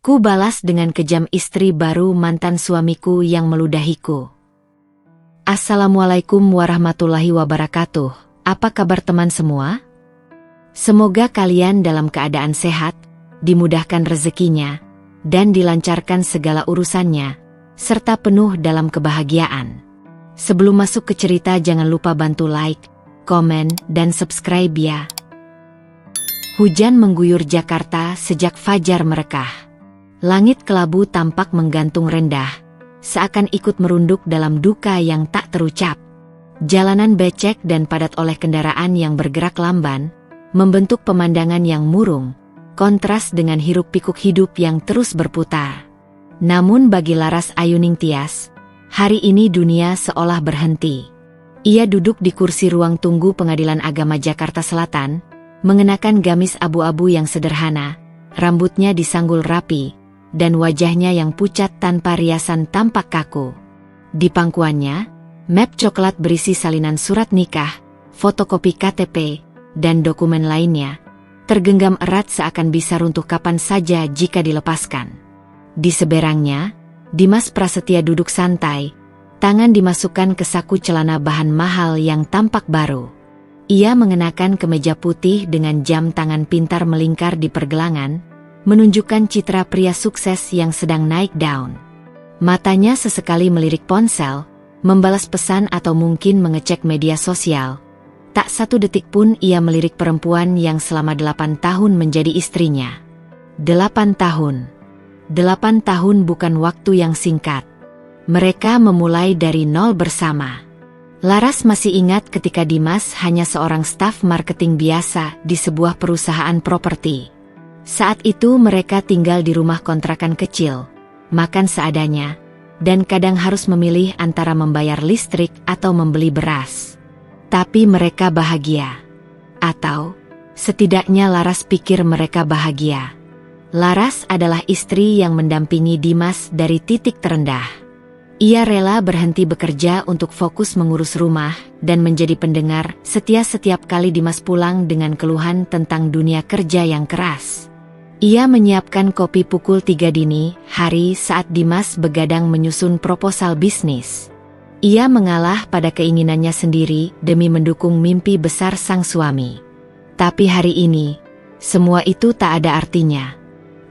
Ku balas dengan kejam, istri baru mantan suamiku yang meludahiku. Assalamualaikum warahmatullahi wabarakatuh. Apa kabar teman semua? Semoga kalian dalam keadaan sehat, dimudahkan rezekinya, dan dilancarkan segala urusannya, serta penuh dalam kebahagiaan. Sebelum masuk ke cerita, jangan lupa bantu like, komen, dan subscribe ya. Hujan mengguyur Jakarta sejak fajar merekah. Langit kelabu tampak menggantung rendah, seakan ikut merunduk dalam duka yang tak terucap. Jalanan becek dan padat oleh kendaraan yang bergerak lamban, membentuk pemandangan yang murung, kontras dengan hiruk-pikuk hidup yang terus berputar. Namun bagi Laras Ayuning Tias, hari ini dunia seolah berhenti. Ia duduk di kursi ruang tunggu Pengadilan Agama Jakarta Selatan, mengenakan gamis abu-abu yang sederhana, rambutnya disanggul rapi, dan wajahnya yang pucat tanpa riasan tampak kaku. Di pangkuannya, map coklat berisi salinan surat nikah, fotokopi KTP, dan dokumen lainnya, tergenggam erat seakan bisa runtuh kapan saja jika dilepaskan. Di seberangnya, Dimas Prasetya duduk santai, tangan dimasukkan ke saku celana bahan mahal yang tampak baru. Ia mengenakan kemeja putih dengan jam tangan pintar melingkar di pergelangan, menunjukkan citra pria sukses yang sedang naik daun. Matanya sesekali melirik ponsel, membalas pesan atau mungkin mengecek media sosial. Tak satu detik pun ia melirik perempuan yang selama 8 tahun menjadi istrinya. 8 tahun. 8 tahun bukan waktu yang singkat. Mereka memulai dari nol bersama. Laras masih ingat ketika Dimas hanya seorang staf marketing biasa di sebuah perusahaan properti. Saat itu mereka tinggal di rumah kontrakan kecil, makan seadanya, dan kadang harus memilih antara membayar listrik atau membeli beras. Tapi mereka bahagia. Atau, setidaknya Laras pikir mereka bahagia. Laras adalah istri yang mendampingi Dimas dari titik terendah. Ia rela berhenti bekerja untuk fokus mengurus rumah dan menjadi pendengar setia setiap kali Dimas pulang dengan keluhan tentang dunia kerja yang keras. Ia menyiapkan kopi pukul 3 dini hari saat Dimas begadang menyusun proposal bisnis. Ia mengalah pada keinginannya sendiri demi mendukung mimpi besar sang suami. Tapi hari ini, semua itu tak ada artinya.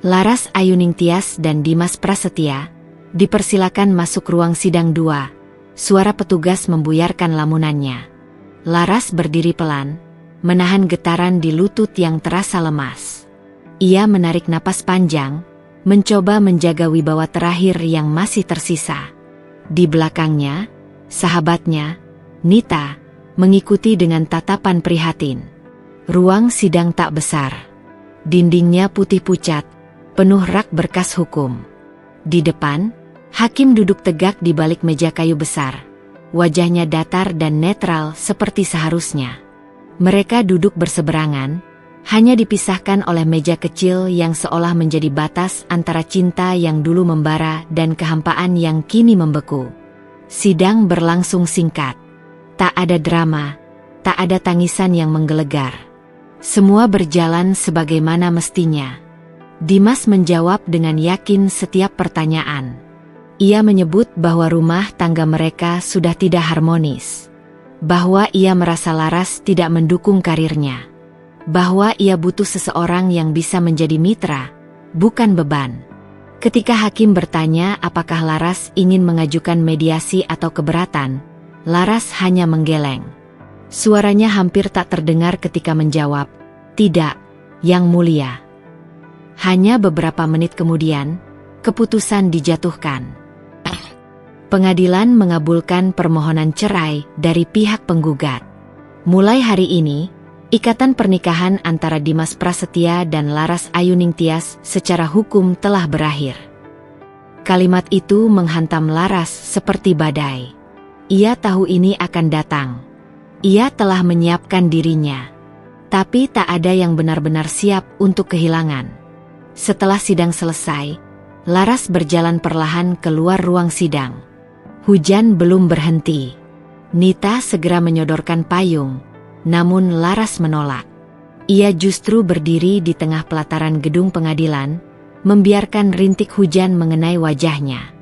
Laras Ayuning Tias dan Dimas Prasetya dipersilakan masuk ruang sidang 2. Suara petugas membuyarkan lamunannya. Laras berdiri pelan, menahan getaran di lutut yang terasa lemas. Ia menarik napas panjang, mencoba menjaga wibawa terakhir yang masih tersisa. Di belakangnya, sahabatnya, Nita, mengikuti dengan tatapan prihatin. Ruang sidang tak besar. Dindingnya putih pucat, penuh rak berkas hukum. Di depan, hakim duduk tegak di balik meja kayu besar. Wajahnya datar dan netral seperti seharusnya. Mereka duduk berseberangan, hanya dipisahkan oleh meja kecil yang seolah menjadi batas antara cinta yang dulu membara dan kehampaan yang kini membeku. Sidang berlangsung singkat. Tak ada drama, tak ada tangisan yang menggelegar. Semua berjalan sebagaimana mestinya. Dimas menjawab dengan yakin setiap pertanyaan. Ia menyebut bahwa rumah tangga mereka sudah tidak harmonis. Bahwa ia merasa Laras tidak mendukung karirnya. Bahwa ia butuh seseorang yang bisa menjadi mitra, bukan beban. Ketika hakim bertanya apakah Laras ingin mengajukan mediasi atau keberatan, Laras hanya menggeleng. Suaranya hampir tak terdengar ketika menjawab, "Tidak, Yang Mulia." Hanya beberapa menit kemudian, keputusan dijatuhkan. Pengadilan mengabulkan permohonan cerai dari pihak penggugat. Mulai hari ini, ikatan pernikahan antara Dimas Prasetya dan Laras Ayuning Tias secara hukum telah berakhir. Kalimat itu menghantam Laras seperti badai. Ia tahu ini akan datang. Ia telah menyiapkan dirinya. Tapi tak ada yang benar-benar siap untuk kehilangan. Setelah sidang selesai, Laras berjalan perlahan keluar ruang sidang. Hujan belum berhenti. Nita segera menyodorkan payung. Namun Laras menolak. Ia justru berdiri di tengah pelataran gedung pengadilan, membiarkan rintik hujan mengenai wajahnya.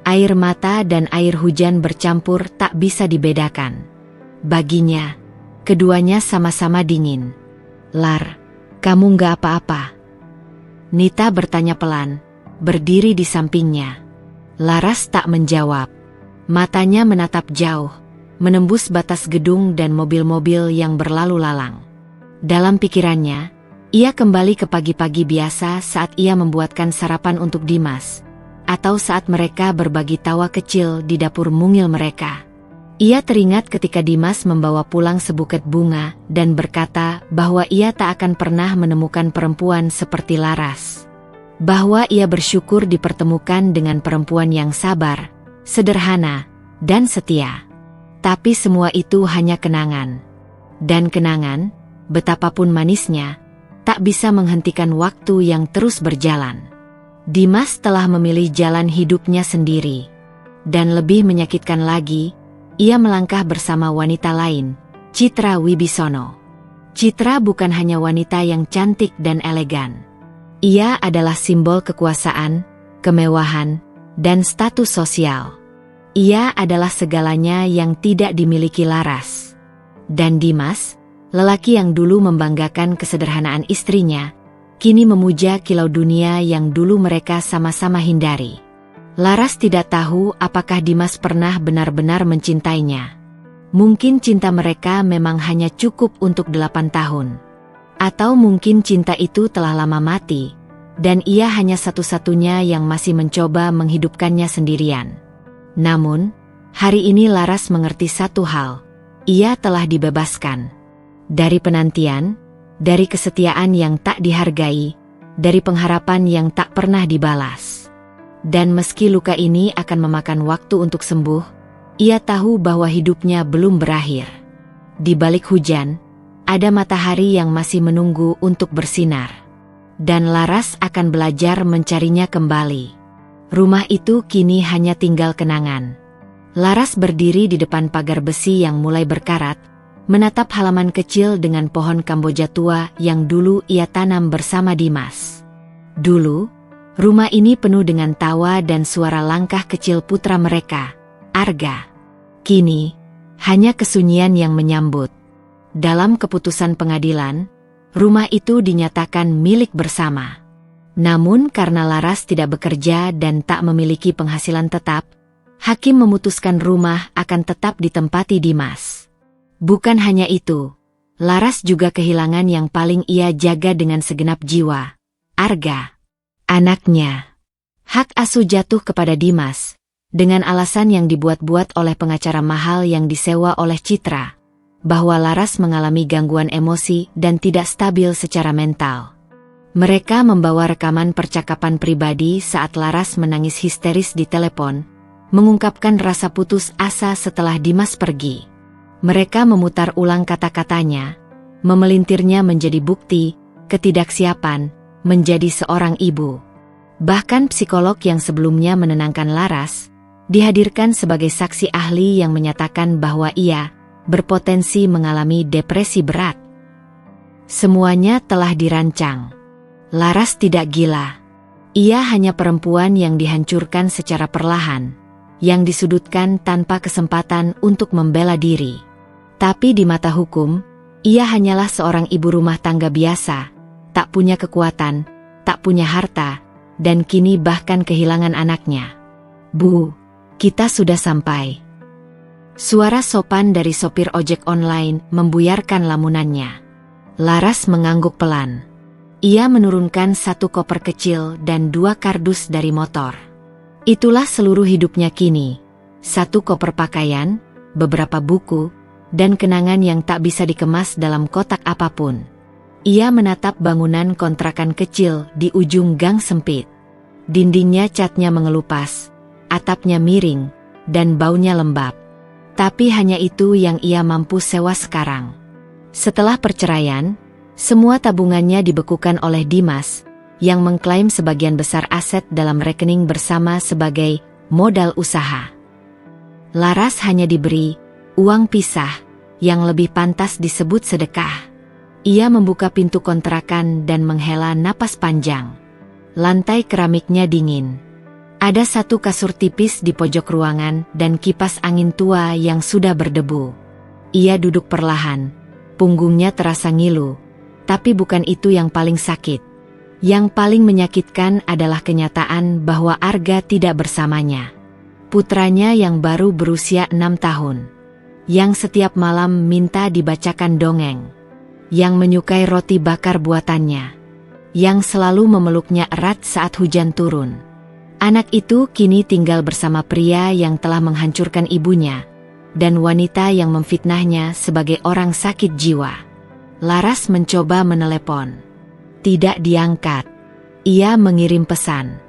Air mata dan air hujan bercampur tak bisa dibedakan. Baginya, keduanya sama-sama dingin. "Lar, kamu nggak apa-apa?" Nita bertanya pelan, berdiri di sampingnya. Laras tak menjawab. Matanya menatap jauh, menembus batas gedung dan mobil-mobil yang berlalu lalang. Dalam pikirannya, ia kembali ke pagi-pagi biasa saat ia membuatkan sarapan untuk Dimas, atau saat mereka berbagi tawa kecil di dapur mungil mereka. Ia teringat ketika Dimas membawa pulang sebuket bunga dan berkata bahwa ia tak akan pernah menemukan perempuan seperti Laras. Bahwa ia bersyukur dipertemukan dengan perempuan yang sabar, sederhana, dan setia. Tapi semua itu hanya kenangan. Dan kenangan, betapapun manisnya, tak bisa menghentikan waktu yang terus berjalan. Dimas telah memilih jalan hidupnya sendiri. Dan lebih menyakitkan lagi, ia melangkah bersama wanita lain, Citra Wibisono. Citra bukan hanya wanita yang cantik dan elegan. Ia adalah simbol kekuasaan, kemewahan, dan status sosial. Ia adalah segalanya yang tidak dimiliki Laras. Dan Dimas, lelaki yang dulu membanggakan kesederhanaan istrinya, kini memuja kilau dunia yang dulu mereka sama-sama hindari. Laras tidak tahu apakah Dimas pernah benar-benar mencintainya. Mungkin cinta mereka memang hanya cukup untuk 8 tahun. Atau mungkin cinta itu telah lama mati, dan ia hanya satu-satunya yang masih mencoba menghidupkannya sendirian. Namun, hari ini Laras mengerti satu hal, ia telah dibebaskan. Dari penantian, dari kesetiaan yang tak dihargai, dari pengharapan yang tak pernah dibalas. Dan meski luka ini akan memakan waktu untuk sembuh, ia tahu bahwa hidupnya belum berakhir. Di balik hujan, ada matahari yang masih menunggu untuk bersinar. Dan Laras akan belajar mencarinya kembali. Rumah itu kini hanya tinggal kenangan. Laras berdiri di depan pagar besi yang mulai berkarat, menatap halaman kecil dengan pohon kamboja tua yang dulu ia tanam bersama Dimas. Dulu, rumah ini penuh dengan tawa dan suara langkah kecil putra mereka, Arga. Kini, hanya kesunyian yang menyambut. Dalam keputusan pengadilan, rumah itu dinyatakan milik bersama. Namun karena Laras tidak bekerja dan tak memiliki penghasilan tetap, hakim memutuskan rumah akan tetap ditempati Dimas. Bukan hanya itu, Laras juga kehilangan yang paling ia jaga dengan segenap jiwa, Arga, anaknya. Hak asuh jatuh kepada Dimas, dengan alasan yang dibuat-buat oleh pengacara mahal yang disewa oleh Citra, bahwa Laras mengalami gangguan emosi dan tidak stabil secara mental. Mereka membawa rekaman percakapan pribadi saat Laras menangis histeris di telepon, mengungkapkan rasa putus asa setelah Dimas pergi. Mereka memutar ulang kata-katanya, memelintirnya menjadi bukti, ketidaksiapan, menjadi seorang ibu. Bahkan psikolog yang sebelumnya menenangkan Laras, dihadirkan sebagai saksi ahli yang menyatakan bahwa ia berpotensi mengalami depresi berat. Semuanya telah dirancang. Laras tidak gila. Ia hanya perempuan yang dihancurkan secara perlahan, yang disudutkan tanpa kesempatan untuk membela diri. Tapi di mata hukum, ia hanyalah seorang ibu rumah tangga biasa, tak punya kekuatan, tak punya harta, dan kini bahkan kehilangan anaknya. "Bu, kita sudah sampai." Suara sopan dari sopir ojek online membuyarkan lamunannya. Laras mengangguk pelan. Ia menurunkan satu koper kecil dan 2 kardus dari motor. Itulah seluruh hidupnya kini. 1 koper pakaian, beberapa buku, dan kenangan yang tak bisa dikemas dalam kotak apapun. Ia menatap bangunan kontrakan kecil di ujung gang sempit. Dindingnya catnya mengelupas, atapnya miring, dan baunya lembab. Tapi hanya itu yang ia mampu sewa sekarang. Setelah perceraian, semua tabungannya dibekukan oleh Dimas, yang mengklaim sebagian besar aset dalam rekening bersama sebagai modal usaha. Laras hanya diberi uang pisah, yang lebih pantas disebut sedekah. Ia membuka pintu kontrakan dan menghela napas panjang. Lantai keramiknya dingin. Ada satu kasur tipis di pojok ruangan dan kipas angin tua yang sudah berdebu. Ia duduk perlahan. Punggungnya terasa ngilu. Tapi bukan itu yang paling sakit. Yang paling menyakitkan adalah kenyataan bahwa Arga tidak bersamanya. Putranya yang baru berusia 6 tahun. Yang setiap malam minta dibacakan dongeng. Yang menyukai roti bakar buatannya. Yang selalu memeluknya erat saat hujan turun. Anak itu kini tinggal bersama pria yang telah menghancurkan ibunya, dan wanita yang memfitnahnya sebagai orang sakit jiwa. Laras mencoba menelepon. Tidak diangkat. Ia mengirim pesan.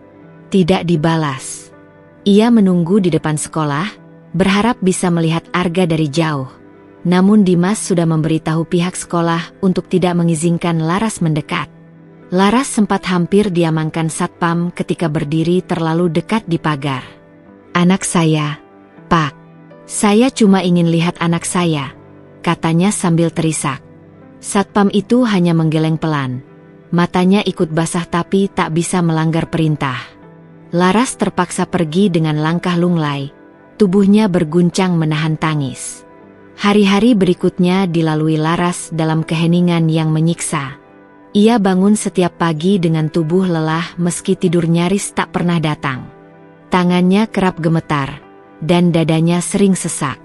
Tidak dibalas. Ia menunggu di depan sekolah, berharap bisa melihat Arga dari jauh. Namun Dimas sudah memberitahu pihak sekolah untuk tidak mengizinkan Laras mendekat. Laras sempat hampir diamankan satpam ketika berdiri terlalu dekat di pagar. "Anak saya, Pak. Saya cuma ingin lihat anak saya," katanya sambil terisak. Satpam itu hanya menggeleng pelan. Matanya ikut basah tapi tak bisa melanggar perintah. Laras terpaksa pergi dengan langkah lunglai. Tubuhnya berguncang menahan tangis. Hari-hari berikutnya dilalui Laras dalam keheningan yang menyiksa. Ia bangun setiap pagi dengan tubuh lelah meski tidur nyaris tak pernah datang. Tangannya kerap gemetar, dan dadanya sering sesak.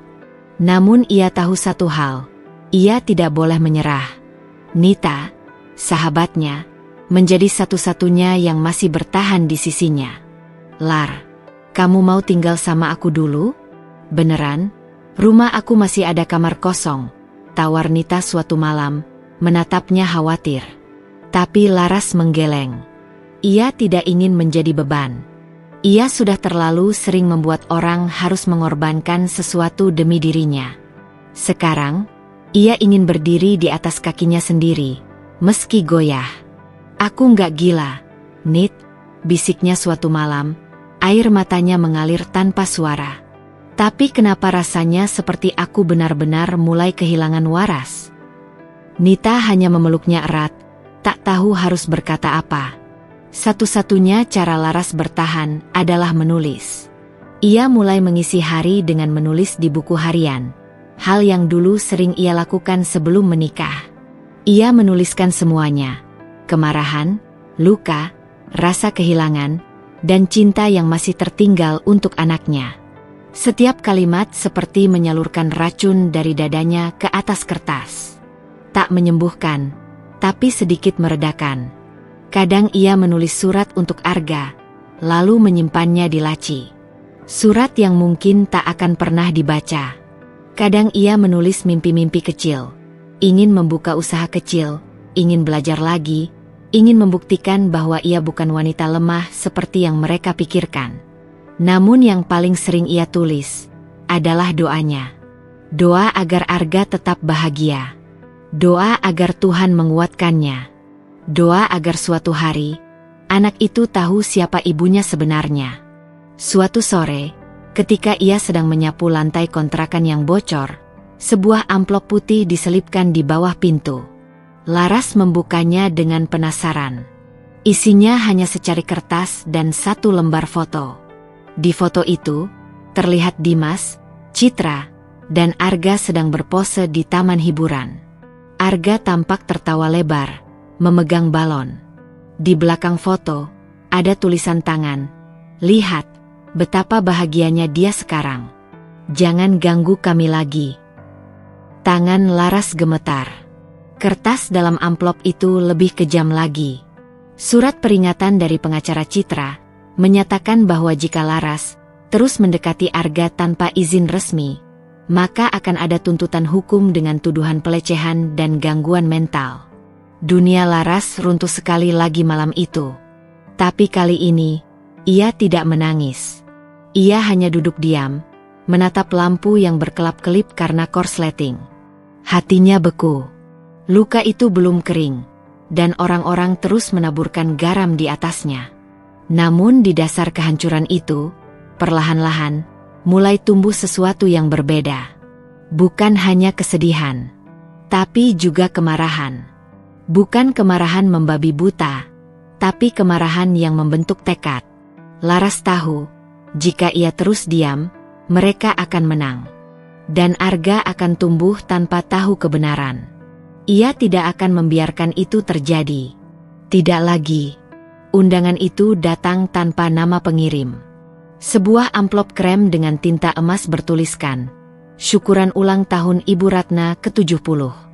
Namun ia tahu satu hal, ia tidak boleh menyerah. Nita, sahabatnya, menjadi satu-satunya yang masih bertahan di sisinya. "Lar, kamu mau tinggal sama aku dulu? Beneran? Rumah aku masih ada kamar kosong," tawar Nita suatu malam, menatapnya khawatir. Tapi Laras menggeleng. Ia tidak ingin menjadi beban. Ia sudah terlalu sering membuat orang harus mengorbankan sesuatu demi dirinya. Sekarang, ia ingin berdiri di atas kakinya sendiri, meski goyah. "Aku nggak gila, Nit," bisiknya suatu malam, air matanya mengalir tanpa suara. "Tapi kenapa rasanya seperti aku benar-benar mulai kehilangan waras?" Nita hanya memeluknya erat, tak tahu harus berkata apa. Satu-satunya cara Laras bertahan adalah menulis. Ia mulai mengisi hari dengan menulis di buku harian. Hal yang dulu sering ia lakukan sebelum menikah. Ia menuliskan semuanya. Kemarahan, luka, rasa kehilangan, dan cinta yang masih tertinggal untuk anaknya. Setiap kalimat seperti menyalurkan racun dari dadanya ke atas kertas. Tak menyembuhkan, tapi sedikit meredakan. Kadang ia menulis surat untuk Arga, lalu menyimpannya di laci. Surat yang mungkin tak akan pernah dibaca. Kadang ia menulis mimpi-mimpi kecil. Ingin membuka usaha kecil, ingin belajar lagi, ingin membuktikan bahwa ia bukan wanita lemah seperti yang mereka pikirkan. Namun yang paling sering ia tulis adalah doanya. Doa agar Arga tetap bahagia. Doa agar Tuhan menguatkannya. Doa agar suatu hari, anak itu tahu siapa ibunya sebenarnya. Suatu sore, ketika ia sedang menyapu lantai kontrakan yang bocor, sebuah amplop putih diselipkan di bawah pintu. Laras membukanya dengan penasaran. Isinya hanya secari kertas dan satu lembar foto. Di foto itu, terlihat Dimas, Citra, dan Arga sedang berpose di taman hiburan. Arga tampak tertawa lebar, memegang balon. Di belakang foto, ada tulisan tangan. "Lihat, betapa bahagianya dia sekarang. Jangan ganggu kami lagi." Tangan Laras gemetar. Kertas dalam amplop itu lebih kejam lagi. Surat peringatan dari pengacara Citra, menyatakan bahwa jika Laras terus mendekati Arga tanpa izin resmi, maka akan ada tuntutan hukum dengan tuduhan pelecehan dan gangguan mental. Dunia Laras runtuh sekali lagi malam itu. Tapi kali ini, ia tidak menangis. Ia hanya duduk diam, menatap lampu yang berkelap-kelip karena korsleting. Hatinya beku. Luka itu belum kering, dan orang-orang terus menaburkan garam di atasnya. Namun di dasar kehancuran itu, perlahan-lahan, mulai tumbuh sesuatu yang berbeda. Bukan hanya kesedihan, tapi juga kemarahan. Bukan kemarahan membabi buta, tapi kemarahan yang membentuk tekad. Laras tahu, jika ia terus diam, mereka akan menang. Dan Arga akan tumbuh tanpa tahu kebenaran. Ia tidak akan membiarkan itu terjadi. Tidak lagi. Undangan itu datang tanpa nama pengirim. Sebuah amplop krem dengan tinta emas bertuliskan, "Syukuran ulang tahun Ibu Ratna ke-70.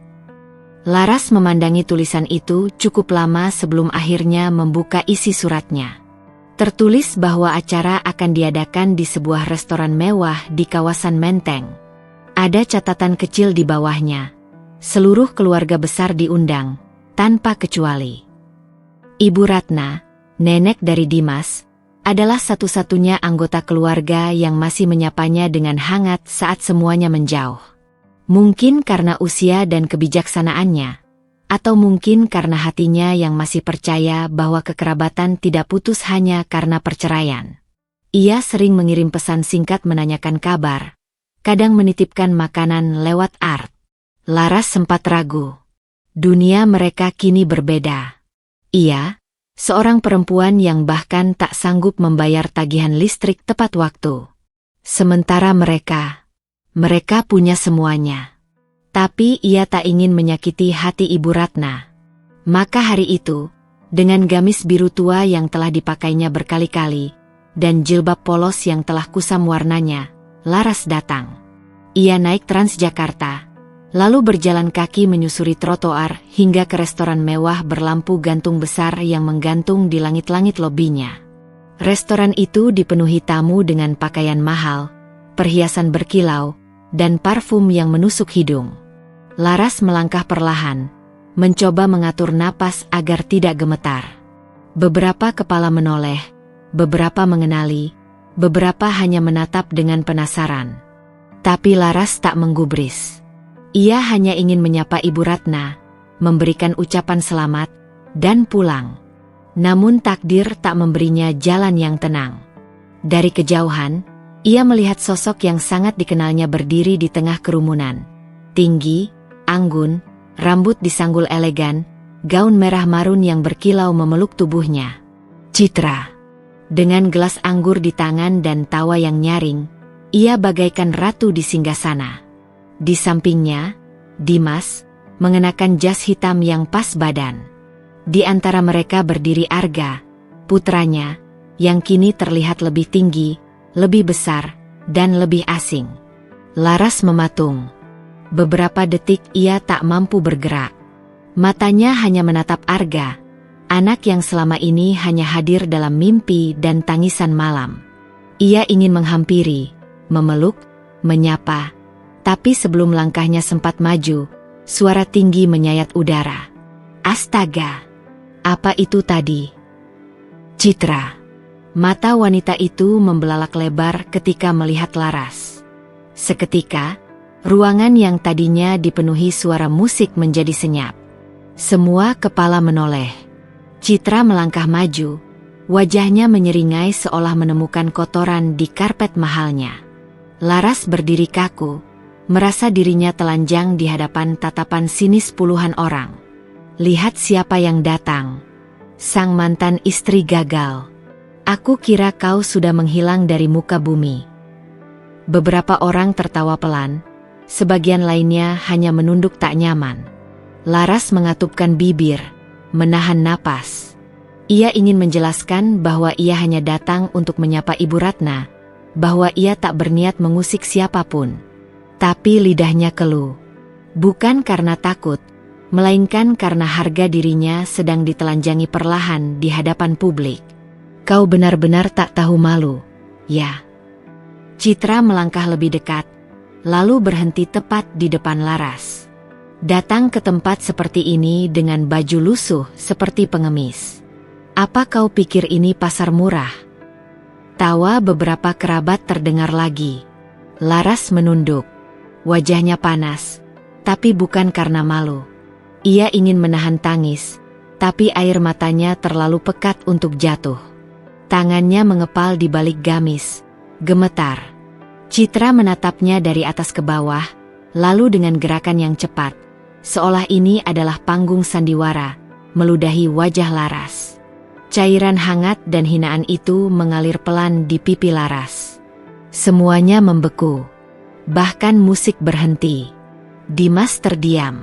Laras memandangi tulisan itu cukup lama sebelum akhirnya membuka isi suratnya. Tertulis bahwa acara akan diadakan di sebuah restoran mewah di kawasan Menteng. Ada catatan kecil di bawahnya. Seluruh keluarga besar diundang, tanpa kecuali. Ibu Ratna, nenek dari Dimas, adalah satu-satunya anggota keluarga yang masih menyapanya dengan hangat saat semuanya menjauh. Mungkin karena usia dan kebijaksanaannya, atau mungkin karena hatinya yang masih percaya bahwa kekerabatan tidak putus hanya karena perceraian. Ia sering mengirim pesan singkat menanyakan kabar, kadang menitipkan makanan lewat art. Laras sempat ragu. Dunia mereka kini berbeda. Ia, seorang perempuan yang bahkan tak sanggup membayar tagihan listrik tepat waktu. Sementara mereka punya semuanya. Tapi ia tak ingin menyakiti hati Ibu Ratna. Maka hari itu, dengan gamis biru tua yang telah dipakainya berkali-kali, dan jilbab polos yang telah kusam warnanya, Laras datang. Ia naik Transjakarta, lalu berjalan kaki menyusuri trotoar hingga ke restoran mewah berlampu gantung besar yang menggantung di langit-langit lobinya. Restoran itu dipenuhi tamu dengan pakaian mahal, perhiasan berkilau, dan parfum yang menusuk hidung. Laras melangkah perlahan, mencoba mengatur napas agar tidak gemetar. Beberapa kepala menoleh, beberapa mengenali, beberapa hanya menatap dengan penasaran. Tapi Laras tak menggubris. Ia hanya ingin menyapa Ibu Ratna, memberikan ucapan selamat, dan pulang. Namun takdir tak memberinya jalan yang tenang. Dari kejauhan, ia melihat sosok yang sangat dikenalnya berdiri di tengah kerumunan. Tinggi, anggun, rambut disanggul elegan, gaun merah marun yang berkilau memeluk tubuhnya. Citra. Dengan gelas anggur di tangan dan tawa yang nyaring, ia bagaikan ratu di singgasana. Di sampingnya, Dimas, mengenakan jas hitam yang pas badan. Di antara mereka berdiri Arga, putranya, yang kini terlihat lebih tinggi, lebih besar, dan lebih asing. Laras mematung. Beberapa detik ia tak mampu bergerak. Matanya hanya menatap Arga, anak yang selama ini hanya hadir dalam mimpi dan tangisan malam. Ia ingin menghampiri, memeluk, menyapa, tapi sebelum langkahnya sempat maju, suara tinggi menyayat udara. Astaga! Apa itu tadi? Citra. Mata wanita itu membelalak lebar ketika melihat Laras. Seketika, ruangan yang tadinya dipenuhi suara musik menjadi senyap. Semua kepala menoleh. Citra melangkah maju, wajahnya menyeringai seolah menemukan kotoran di karpet mahalnya. Laras berdiri kaku, merasa dirinya telanjang di hadapan tatapan sinis puluhan orang. Lihat siapa yang datang. Sang mantan istri gagal. Aku kira kau sudah menghilang dari muka bumi. Beberapa orang tertawa pelan, sebagian lainnya hanya menunduk tak nyaman. Laras mengatupkan bibir, menahan napas. Ia ingin menjelaskan bahwa ia hanya datang untuk menyapa Ibu Ratna, bahwa ia tak berniat mengusik siapapun. Tapi lidahnya keluh. Bukan karena takut, melainkan karena harga dirinya sedang ditelanjangi perlahan di hadapan publik. Kau benar-benar tak tahu malu, ya? Citra melangkah lebih dekat, lalu berhenti tepat di depan Laras. Datang ke tempat seperti ini dengan baju lusuh seperti pengemis. Apa kau pikir ini pasar murah? Tawa beberapa kerabat terdengar lagi. Laras menunduk. Wajahnya panas, tapi bukan karena malu. Ia ingin menahan tangis, tapi air matanya terlalu pekat untuk jatuh. Tangannya mengepal di balik gamis, gemetar. Citra menatapnya dari atas ke bawah, lalu dengan gerakan yang cepat, seolah ini adalah panggung sandiwara, meludahi wajah Laras. Cairan hangat dan hinaan itu mengalir pelan di pipi Laras. Semuanya membeku. Bahkan musik berhenti. Dimas terdiam.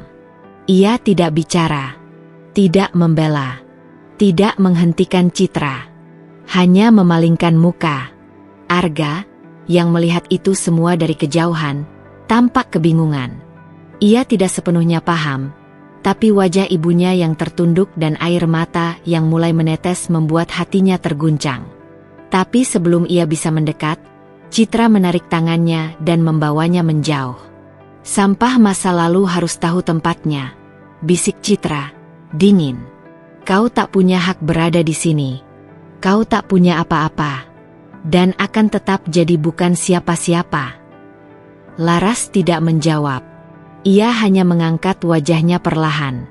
Ia tidak bicara, tidak membela, tidak menghentikan Citra. Hanya memalingkan muka. Arga, yang melihat itu semua dari kejauhan, tampak kebingungan. Ia tidak sepenuhnya paham, tapi wajah ibunya yang tertunduk dan air mata yang mulai menetes membuat hatinya terguncang. Tapi sebelum ia bisa mendekat, Citra menarik tangannya dan membawanya menjauh. Sampah masa lalu harus tahu tempatnya, bisik Citra, dingin. Kau tak punya hak berada di sini. Kau tak punya apa-apa, dan akan tetap jadi bukan siapa-siapa. Laras tidak menjawab. Ia hanya mengangkat wajahnya perlahan.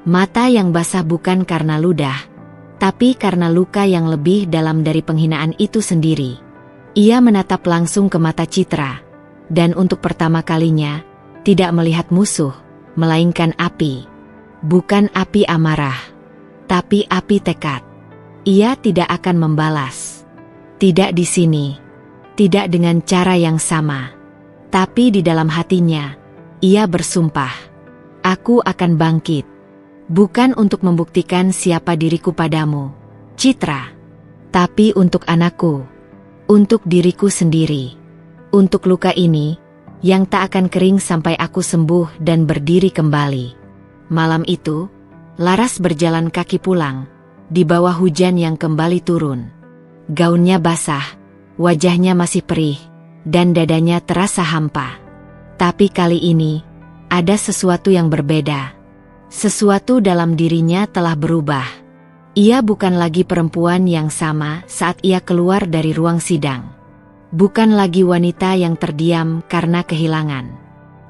Mata yang basah bukan karena ludah, tapi karena luka yang lebih dalam dari penghinaan itu sendiri. Ia menatap langsung ke mata Citra, dan untuk pertama kalinya, tidak melihat musuh, melainkan api. Bukan api amarah, tapi api tekad. Ia tidak akan membalas. Tidak di sini, tidak dengan cara yang sama. Tapi di dalam hatinya, ia bersumpah, aku akan bangkit. Bukan untuk membuktikan siapa diriku padamu, Citra, tapi untuk anakku, untuk diriku sendiri, untuk luka ini, yang tak akan kering sampai aku sembuh dan berdiri kembali. Malam itu, Laras berjalan kaki pulang, di bawah hujan yang kembali turun. Gaunnya basah, wajahnya masih perih, dan dadanya terasa hampa. Tapi kali ini, ada sesuatu yang berbeda. Sesuatu dalam dirinya telah berubah. Ia bukan lagi perempuan yang sama saat ia keluar dari ruang sidang. Bukan lagi wanita yang terdiam karena kehilangan.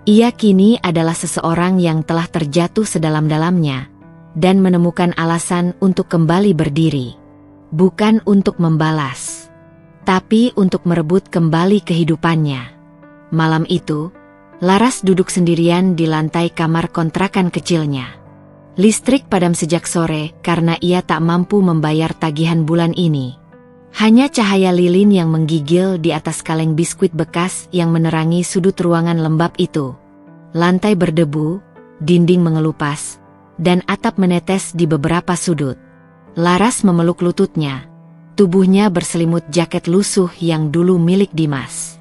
Ia kini adalah seseorang yang telah terjatuh sedalam-dalamnya, dan menemukan alasan untuk kembali berdiri. Bukan untuk membalas, tapi untuk merebut kembali kehidupannya. Malam itu, Laras duduk sendirian di lantai kamar kontrakan kecilnya. Listrik padam sejak sore karena ia tak mampu membayar tagihan bulan ini. Hanya cahaya lilin yang menggigil di atas kaleng biskuit bekas yang menerangi sudut ruangan lembab itu. Lantai berdebu, dinding mengelupas, dan atap menetes di beberapa sudut. Laras memeluk lututnya. Tubuhnya berselimut jaket lusuh yang dulu milik Dimas.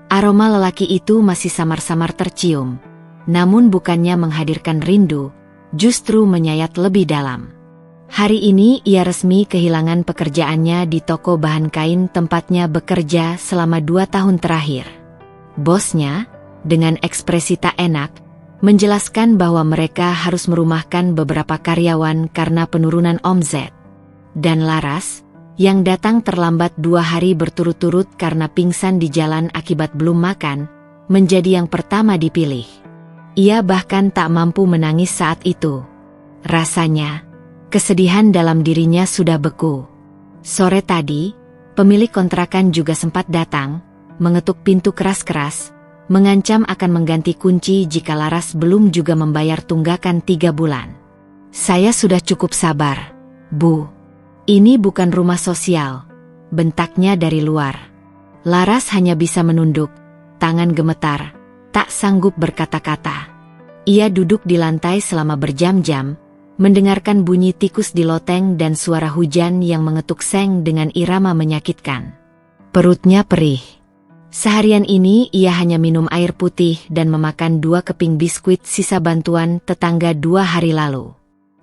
Aroma lelaki itu masih samar-samar tercium. Namun bukannya menghadirkan rindu, justru menyayat lebih dalam. Hari ini ia resmi kehilangan pekerjaannya di toko bahan kain tempatnya bekerja selama 2 tahun terakhir. Bosnya, dengan ekspresi tak enak, menjelaskan bahwa mereka harus merumahkan beberapa karyawan karena penurunan omzet. Dan Laras, yang datang terlambat 2 hari berturut-turut karena pingsan di jalan akibat belum makan, menjadi yang pertama dipilih. Ia bahkan tak mampu menangis saat itu. Rasanya, kesedihan dalam dirinya sudah beku. Sore tadi, pemilik kontrakan juga sempat datang, mengetuk pintu keras-keras, mengancam akan mengganti kunci jika Laras belum juga membayar tunggakan 3 bulan. Saya sudah cukup sabar, Bu. Ini bukan rumah sosial, bentaknya dari luar. Laras hanya bisa menunduk, tangan gemetar, tak sanggup berkata-kata. Ia duduk di lantai selama berjam-jam, mendengarkan bunyi tikus di loteng dan suara hujan yang mengetuk seng dengan irama menyakitkan. Perutnya perih. Seharian ini ia hanya minum air putih dan memakan 2 keping biskuit sisa bantuan tetangga 2 hari lalu.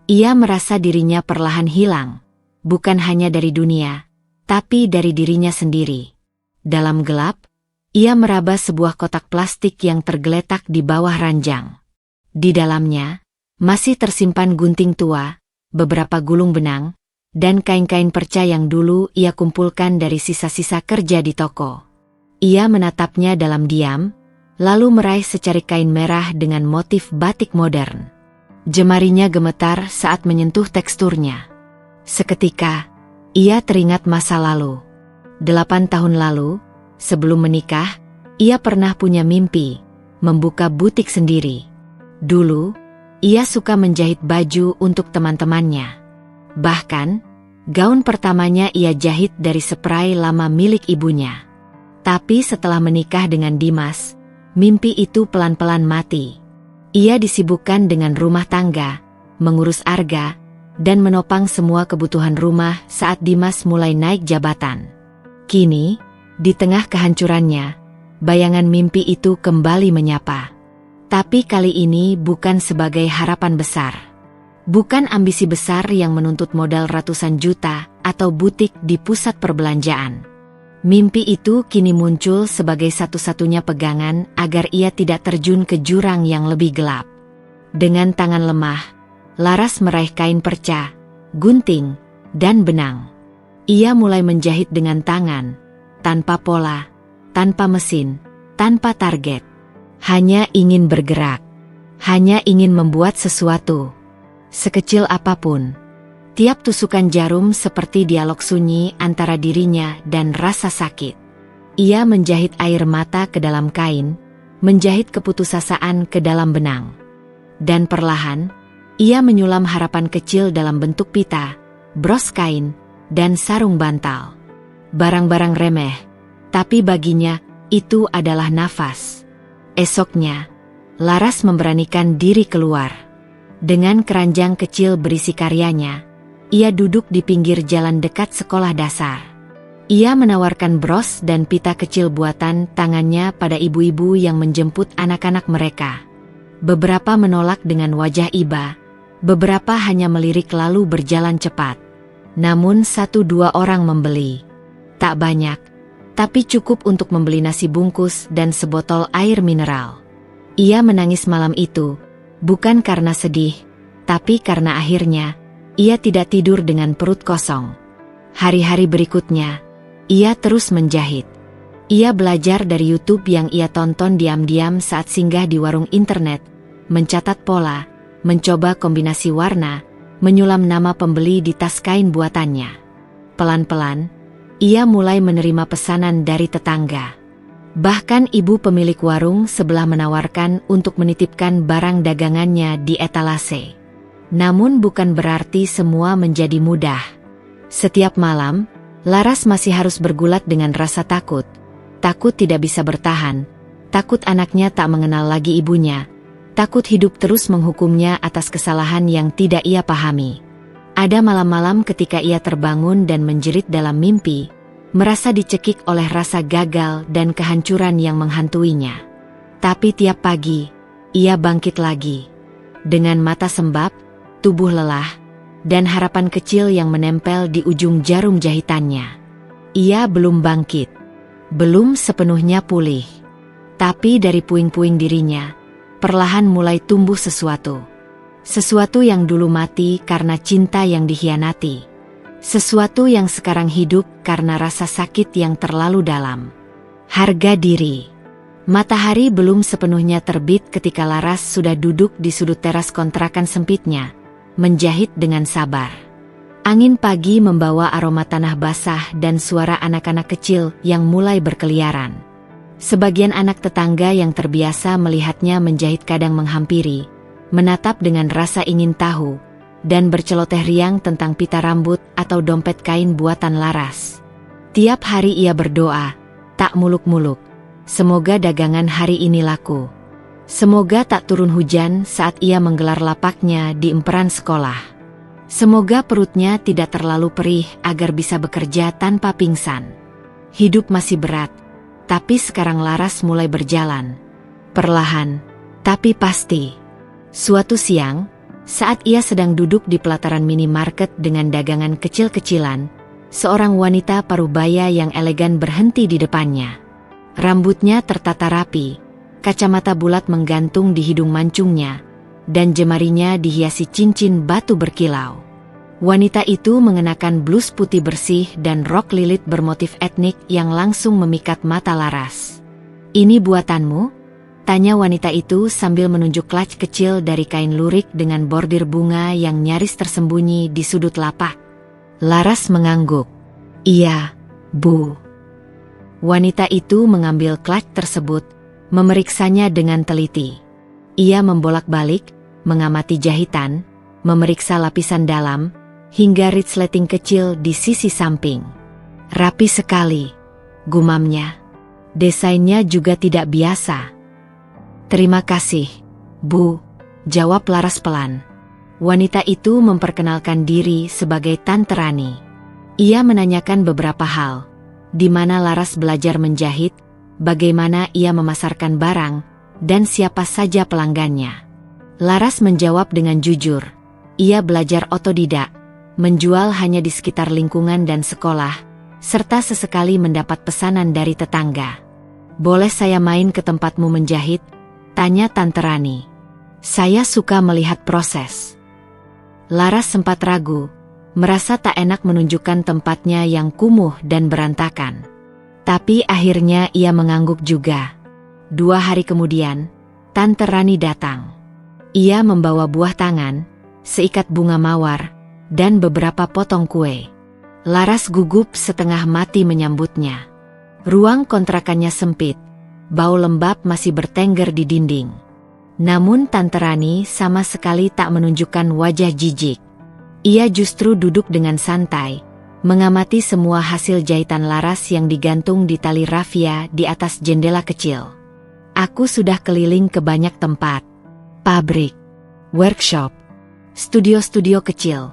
Ia merasa dirinya perlahan hilang, bukan hanya dari dunia, tapi dari dirinya sendiri. Dalam gelap, ia meraba sebuah kotak plastik yang tergeletak di bawah ranjang. Di dalamnya, masih tersimpan gunting tua, beberapa gulung benang, dan kain-kain perca yang dulu ia kumpulkan dari sisa-sisa kerja di toko. Ia menatapnya dalam diam, lalu meraih secarik kain merah dengan motif batik modern. Jemarinya gemetar saat menyentuh teksturnya. Seketika, ia teringat masa lalu. 8 tahun lalu, sebelum menikah, ia pernah punya mimpi, membuka butik sendiri. Dulu, ia suka menjahit baju untuk teman-temannya. Bahkan, Gaun pertamanya ia jahit dari spray lama milik ibunya. Tapi setelah menikah dengan Dimas, mimpi itu pelan-pelan mati. Ia disibukkan dengan rumah tangga, mengurus Arga, dan menopang semua kebutuhan rumah saat Dimas mulai naik jabatan. Kini, di tengah kehancurannya, bayangan mimpi itu kembali menyapa. Tapi kali ini bukan sebagai harapan besar. Bukan ambisi besar yang menuntut modal ratusan juta atau butik di pusat perbelanjaan. Mimpi itu kini muncul sebagai satu-satunya pegangan agar ia tidak terjun ke jurang yang lebih gelap. Dengan tangan lemah, Laras meraih kain perca, gunting, dan benang. Ia mulai menjahit dengan tangan, tanpa pola, tanpa mesin, tanpa target. Hanya ingin bergerak, hanya ingin membuat sesuatu. Sekecil apapun, tiap tusukan jarum seperti dialog sunyi antara dirinya dan rasa sakit. Ia menjahit air mata ke dalam kain, menjahit keputusasaan ke dalam benang. Dan perlahan, ia menyulam harapan kecil dalam bentuk pita, bros kain, dan sarung bantal. Barang-barang remeh, tapi baginya itu adalah nafas. Esoknya, Laras memberanikan diri keluar. Dengan keranjang kecil berisi karyanya, ia duduk di pinggir jalan dekat sekolah dasar. Ia menawarkan bros dan pita kecil buatan tangannya pada ibu-ibu yang menjemput anak-anak mereka. Beberapa menolak dengan wajah iba, beberapa hanya melirik lalu berjalan cepat. Namun 1-2 orang membeli. Tak banyak, tapi cukup untuk membeli nasi bungkus dan sebotol air mineral. Ia menangis malam itu, bukan karena sedih, tapi karena akhirnya, ia tidak tidur dengan perut kosong. Hari-hari berikutnya, ia terus menjahit. Ia belajar dari YouTube yang ia tonton diam-diam saat singgah di warung internet, mencatat pola, mencoba kombinasi warna, menyulam nama pembeli di tas kain buatannya. Pelan-pelan, ia mulai menerima pesanan dari tetangga. Bahkan ibu pemilik warung sebelah menawarkan untuk menitipkan barang dagangannya di etalase. Namun bukan berarti semua menjadi mudah. Setiap malam, Laras masih harus bergulat dengan rasa takut. Takut tidak bisa bertahan, takut anaknya tak mengenal lagi ibunya, takut hidup terus menghukumnya atas kesalahan yang tidak ia pahami. Ada malam-malam ketika ia terbangun dan menjerit dalam mimpi, merasa dicekik oleh rasa gagal dan kehancuran yang menghantuinya. Tapi tiap pagi, ia bangkit lagi. Dengan mata sembab, tubuh lelah, dan harapan kecil yang menempel di ujung jarum jahitannya. Ia belum bangkit, belum sepenuhnya pulih. Tapi dari puing-puing dirinya, perlahan mulai tumbuh sesuatu. Sesuatu yang dulu mati karena cinta yang dikhianati. Sesuatu yang sekarang hidup karena rasa sakit yang terlalu dalam. Harga diri. Matahari belum sepenuhnya terbit ketika Laras sudah duduk di sudut teras kontrakan sempitnya, menjahit dengan sabar. Angin pagi membawa aroma tanah basah dan suara anak-anak kecil yang mulai berkeliaran. Sebagian anak tetangga yang terbiasa melihatnya menjahit kadang menghampiri, menatap dengan rasa ingin tahu, dan berceloteh riang tentang pita rambut atau dompet kain buatan Laras. Tiap hari ia berdoa, tak muluk-muluk, semoga dagangan hari ini laku. Semoga tak turun hujan saat ia menggelar lapaknya di emperan sekolah. Semoga perutnya tidak terlalu perih agar bisa bekerja tanpa pingsan. Hidup masih berat, tapi sekarang Laras mulai berjalan. Perlahan, tapi pasti. Suatu siang, saat ia sedang duduk di pelataran minimarket dengan dagangan kecil-kecilan, seorang wanita parubaya yang elegan berhenti di depannya. Rambutnya tertata rapi, kacamata bulat menggantung di hidung mancungnya, dan jemarinya dihiasi cincin batu berkilau. Wanita itu mengenakan blus putih bersih dan rok lilit bermotif etnik yang langsung memikat mata Laras. "Ini buatanmu?" tanya wanita itu sambil menunjuk clutch kecil dari kain lurik dengan bordir bunga yang nyaris tersembunyi di sudut lapak. Laras mengangguk. "Iya, Bu." Wanita itu mengambil clutch tersebut, memeriksanya dengan teliti. Ia membolak-balik, mengamati jahitan, memeriksa lapisan dalam, hingga resleting kecil di sisi samping. Rapi sekali, gumamnya. Desainnya juga tidak biasa. Terima kasih, Bu, jawab Laras pelan. Wanita itu memperkenalkan diri sebagai Tante Rani. Ia menanyakan beberapa hal, di mana Laras belajar menjahit, bagaimana ia memasarkan barang, dan siapa saja pelanggannya. Laras menjawab dengan jujur. Ia belajar otodidak, menjual hanya di sekitar lingkungan dan sekolah, serta sesekali mendapat pesanan dari tetangga. Boleh saya main ke tempatmu menjahit? Tanya Tante Rani. Saya suka melihat proses. Laras sempat ragu, merasa tak enak menunjukkan tempatnya yang kumuh dan berantakan. Tapi akhirnya ia mengangguk juga. 2 hari kemudian, Tante Rani datang. Ia membawa buah tangan, seikat bunga mawar, dan beberapa potong kue. Laras gugup setengah mati menyambutnya. Ruang kontrakannya sempit, bau lembab masih bertengger di dinding. Namun Tante Rani sama sekali tak menunjukkan wajah jijik. Ia justru duduk dengan santai, mengamati semua hasil jahitan Laras yang digantung di tali rafia di atas jendela kecil. Aku sudah keliling ke banyak tempat. Pabrik, workshop, studio-studio kecil,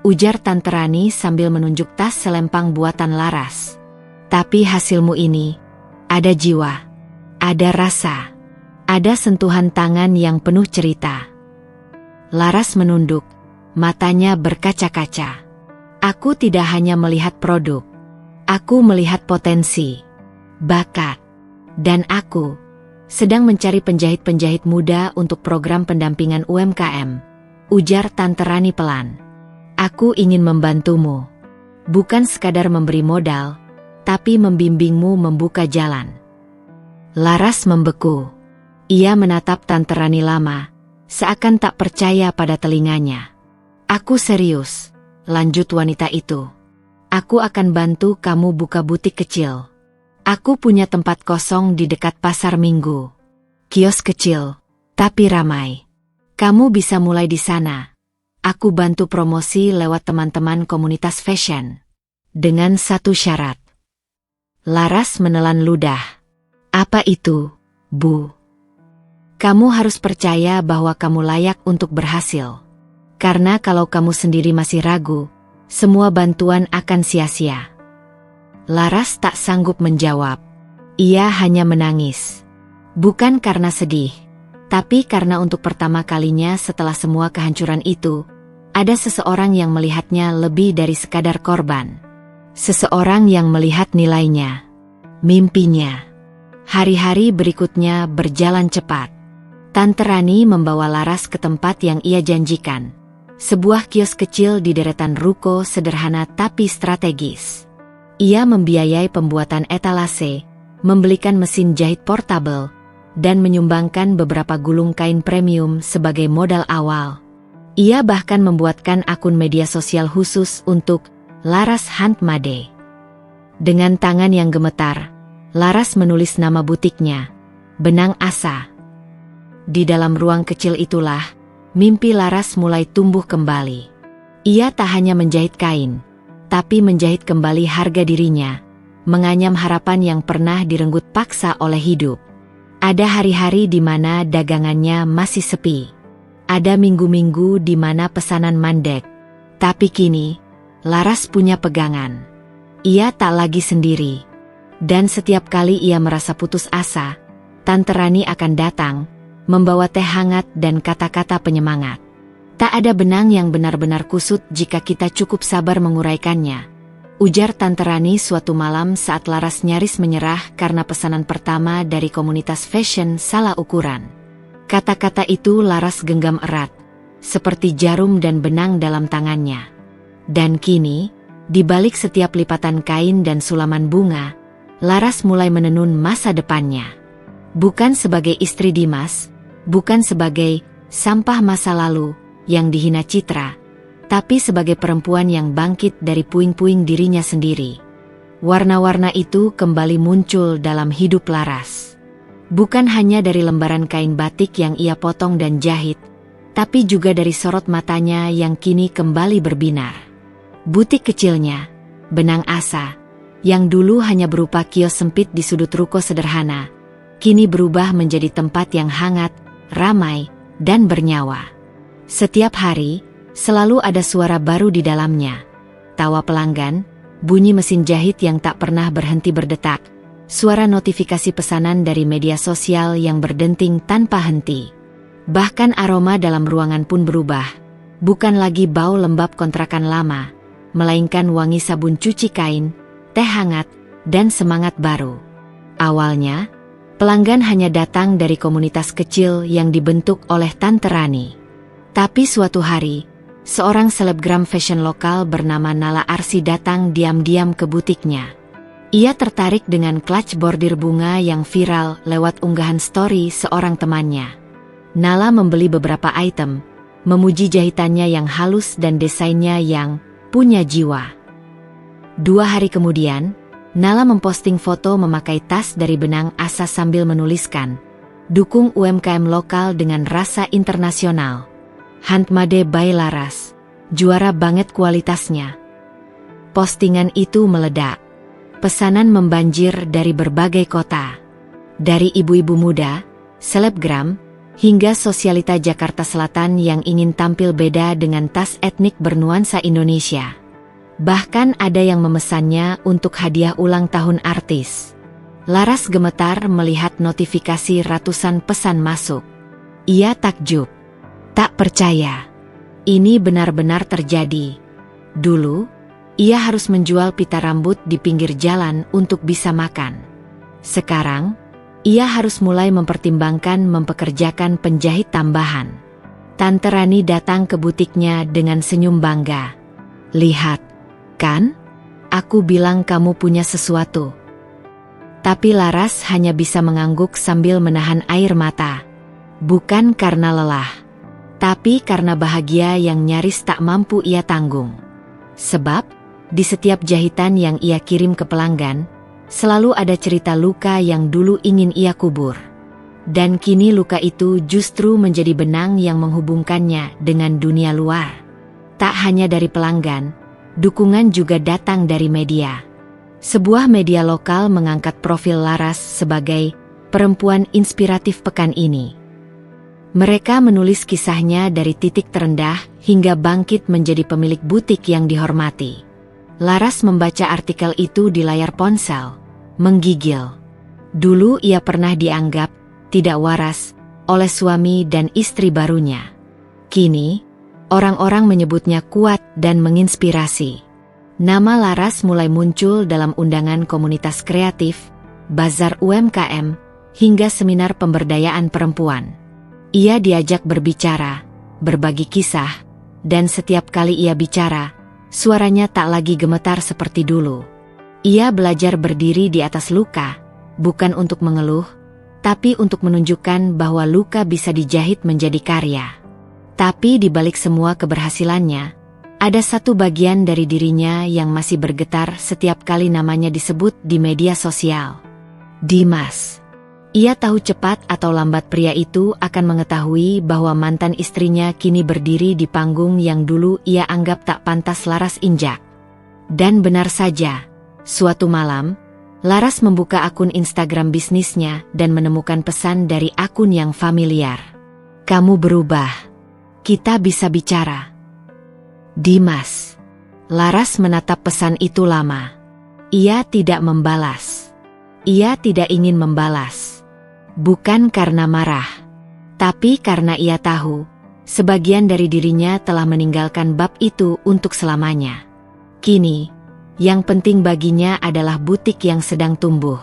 ujar Tante Rani sambil menunjuk tas selempang buatan Laras. Tapi hasilmu ini, ada jiwa, ada rasa, ada sentuhan tangan yang penuh cerita. Laras menunduk, matanya berkaca-kaca. Aku tidak hanya melihat produk, aku melihat potensi, bakat, dan aku sedang mencari penjahit-penjahit muda untuk program pendampingan UMKM, ujar Tante Rani pelan. Aku ingin membantumu, bukan sekadar memberi modal, tapi membimbingmu membuka jalan. Laras membeku. Ia menatap Tante Rani lama, seakan tak percaya pada telinganya. Aku serius, lanjut wanita itu. Aku akan bantu kamu buka butik kecil. Aku punya tempat kosong di dekat pasar Minggu. Kios kecil, tapi ramai. Kamu bisa mulai di sana. Aku bantu promosi lewat teman-teman komunitas fashion. Dengan satu syarat. Laras menelan ludah. Apa itu, Bu? Kamu harus percaya bahwa kamu layak untuk berhasil. Karena kalau kamu sendiri masih ragu, semua bantuan akan sia-sia. Laras tak sanggup menjawab. Ia hanya menangis. Bukan karena sedih, tapi karena untuk pertama kalinya setelah semua kehancuran itu, ada seseorang yang melihatnya lebih dari sekadar korban. Seseorang yang melihat nilainya, mimpinya. Hari-hari berikutnya berjalan cepat. Tante Rani membawa Laras ke tempat yang ia janjikan. Sebuah kios kecil di deretan ruko sederhana tapi strategis. Ia membiayai pembuatan etalase, membelikan mesin jahit portabel, dan menyumbangkan beberapa gulung kain premium sebagai modal awal. Ia bahkan membuatkan akun media sosial khusus untuk Laras Handmade. Dengan tangan yang gemetar, Laras menulis nama butiknya, Benang Asa. Di dalam ruang kecil itulah, mimpi Laras mulai tumbuh kembali. Ia tak hanya menjahit kain, tapi menjahit kembali harga dirinya, menganyam harapan yang pernah direnggut paksa oleh hidup. Ada hari-hari di mana dagangannya masih sepi. Ada minggu-minggu di mana pesanan mandek. Tapi kini, Laras punya pegangan. Ia tak lagi sendiri. Dan setiap kali ia merasa putus asa, Tante Rani akan datang, membawa teh hangat dan kata-kata penyemangat. Tak ada benang yang benar-benar kusut jika kita cukup sabar menguraikannya, ujar Tante Rani suatu malam saat Laras nyaris menyerah karena pesanan pertama dari komunitas fashion salah ukuran. Kata-kata itu Laras genggam erat, seperti jarum dan benang dalam tangannya. Dan kini, di balik setiap lipatan kain dan sulaman bunga, Laras mulai menenun masa depannya. Bukan sebagai istri Dimas, bukan sebagai sampah masa lalu yang dihina citra, tapi sebagai perempuan yang bangkit dari puing-puing dirinya sendiri. Warna-warna itu kembali muncul dalam hidup Laras. Bukan hanya dari lembaran kain batik yang ia potong dan jahit, tapi juga dari sorot matanya yang kini kembali berbinar. Butik kecilnya, Benang Asa, yang dulu hanya berupa kios sempit di sudut ruko sederhana, kini berubah menjadi tempat yang hangat, ramai, dan bernyawa. Setiap hari, selalu ada suara baru di dalamnya. Tawa pelanggan, bunyi mesin jahit yang tak pernah berhenti berdetak, suara notifikasi pesanan dari media sosial yang berdenting tanpa henti. Bahkan aroma dalam ruangan pun berubah, bukan lagi bau lembab kontrakan lama, melainkan wangi sabun cuci kain, teh hangat, dan semangat baru. Awalnya, pelanggan hanya datang dari komunitas kecil yang dibentuk oleh Tante Rani. Tapi suatu hari, seorang selebgram fashion lokal bernama Nala Arsi datang diam-diam ke butiknya. Ia tertarik dengan clutch bordir bunga yang viral lewat unggahan story seorang temannya. Nala membeli beberapa item, memuji jahitannya yang halus dan desainnya yang punya jiwa. 2 hari kemudian, Nala memposting foto memakai tas dari Benang Asa sambil menuliskan, "Dukung UMKM lokal dengan rasa internasional. Handmade by Laras. Juara banget kualitasnya." Postingan itu meledak. Pesanan membanjir dari berbagai kota. Dari ibu-ibu muda, selebgram, hingga sosialita Jakarta Selatan yang ingin tampil beda dengan tas etnik bernuansa Indonesia. Bahkan ada yang memesannya untuk hadiah ulang tahun artis. Laras gemetar melihat notifikasi ratusan pesan masuk. Ia takjub. Tak percaya. Ini benar-benar terjadi. Dulu, ia harus menjual pita rambut di pinggir jalan untuk bisa makan. Sekarang, ia harus mulai mempertimbangkan mempekerjakan penjahit tambahan. Tante Rani datang ke butiknya dengan senyum bangga. "Lihat, kan? Aku bilang kamu punya sesuatu." Tapi Laras hanya bisa mengangguk sambil menahan air mata. Bukan karena lelah, tapi karena bahagia yang nyaris tak mampu ia tanggung. Sebab, di setiap jahitan yang ia kirim ke pelanggan, selalu ada cerita luka yang dulu ingin ia kubur. Dan kini luka itu justru menjadi benang yang menghubungkannya dengan dunia luar. Tak hanya dari pelanggan, dukungan juga datang dari media. Sebuah media lokal mengangkat profil Laras sebagai perempuan inspiratif pekan ini. Mereka menulis kisahnya dari titik terendah hingga bangkit menjadi pemilik butik yang dihormati. Laras membaca artikel itu di layar ponsel, menggigil. Dulu ia pernah dianggap tidak waras oleh suami dan istri barunya. Kini, orang-orang menyebutnya kuat dan menginspirasi. Nama Laras mulai muncul dalam undangan komunitas kreatif, bazar UMKM, hingga seminar pemberdayaan perempuan. Ia diajak berbicara, berbagi kisah, dan setiap kali ia bicara, suaranya tak lagi gemetar seperti dulu. Ia belajar berdiri di atas luka, bukan untuk mengeluh, tapi untuk menunjukkan bahwa luka bisa dijahit menjadi karya. Tapi di balik semua keberhasilannya, ada satu bagian dari dirinya yang masih bergetar setiap kali namanya disebut di media sosial. Dimas. Ia tahu cepat atau lambat pria itu akan mengetahui bahwa mantan istrinya kini berdiri di panggung yang dulu ia anggap tak pantas Laras injak. Dan benar saja, suatu malam, Laras membuka akun Instagram bisnisnya dan menemukan pesan dari akun yang familiar. "Kamu berubah. Kita bisa bicara." Dimas. Laras menatap pesan itu lama. Ia tidak membalas. Ia tidak ingin membalas. Bukan karena marah, tapi karena ia tahu, sebagian dari dirinya telah meninggalkan bab itu untuk selamanya. Kini, yang penting baginya adalah butik yang sedang tumbuh.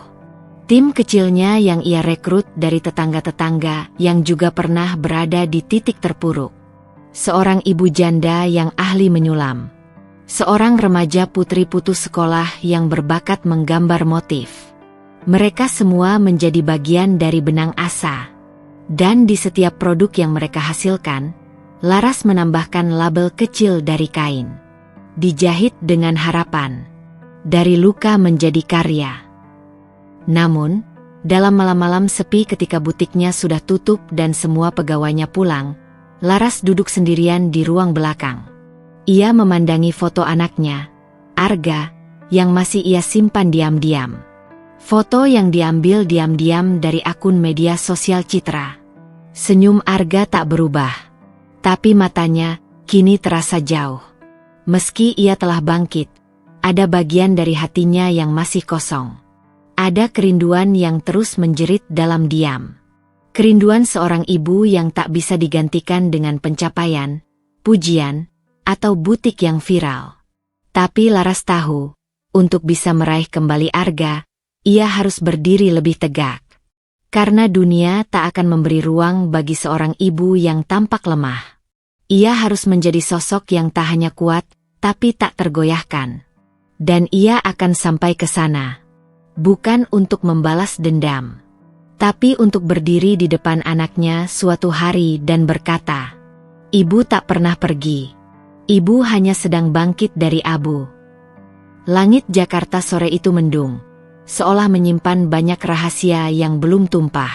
Tim kecilnya yang ia rekrut dari tetangga-tetangga yang juga pernah berada di titik terpuruk. Seorang ibu janda yang ahli menyulam. Seorang remaja putri putus sekolah yang berbakat menggambar motif. Mereka semua menjadi bagian dari Benang Asa. Dan di setiap produk yang mereka hasilkan, Laras menambahkan label kecil dari kain. Dijahit dengan harapan. Dari luka menjadi karya. Namun, dalam malam-malam sepi ketika butiknya sudah tutup dan semua pegawainya pulang, Laras duduk sendirian di ruang belakang. Ia memandangi foto anaknya, Arga, yang masih ia simpan diam-diam. Foto yang diambil diam-diam dari akun media sosial Citra. Senyum Arga tak berubah, tapi matanya kini terasa jauh. Meski ia telah bangkit, ada bagian dari hatinya yang masih kosong. Ada kerinduan yang terus menjerit dalam diam. Kerinduan seorang ibu yang tak bisa digantikan dengan pencapaian, pujian, atau butik yang viral. Tapi Laras tahu, untuk bisa meraih kembali Arga, ia harus berdiri lebih tegak. Karena dunia tak akan memberi ruang bagi seorang ibu yang tampak lemah. Ia harus menjadi sosok yang tak hanya kuat, tapi tak tergoyahkan. Dan ia akan sampai ke sana. Bukan untuk membalas dendam, tapi untuk berdiri di depan anaknya suatu hari dan berkata, "Ibu tak pernah pergi. Ibu hanya sedang bangkit dari abu." Langit Jakarta sore itu mendung, seolah menyimpan banyak rahasia yang belum tumpah.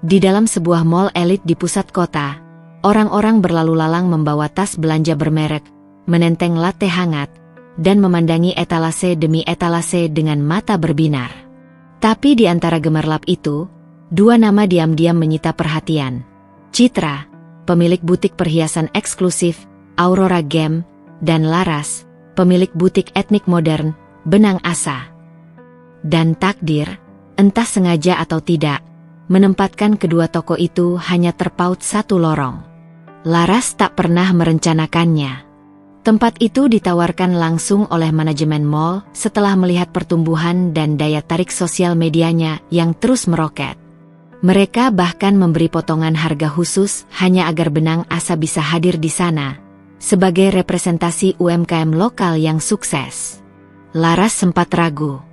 Di dalam sebuah mall elit di pusat kota, orang-orang berlalu lalang membawa tas belanja bermerek, menenteng latte hangat, dan memandangi etalase demi etalase dengan mata berbinar. Tapi di antara gemerlap itu, dua nama diam-diam menyita perhatian. Citra, pemilik butik perhiasan eksklusif, Aurora Gem, dan Laras, pemilik butik etnik modern, Benang Asa. Dan takdir, entah sengaja atau tidak, menempatkan kedua toko itu hanya terpaut satu lorong. Laras tak pernah merencanakannya. Tempat itu ditawarkan langsung oleh manajemen mall setelah melihat pertumbuhan dan daya tarik sosial medianya yang terus meroket. Mereka bahkan memberi potongan harga khusus hanya agar Benang Asa bisa hadir di sana, sebagai representasi UMKM lokal yang sukses. Laras sempat ragu.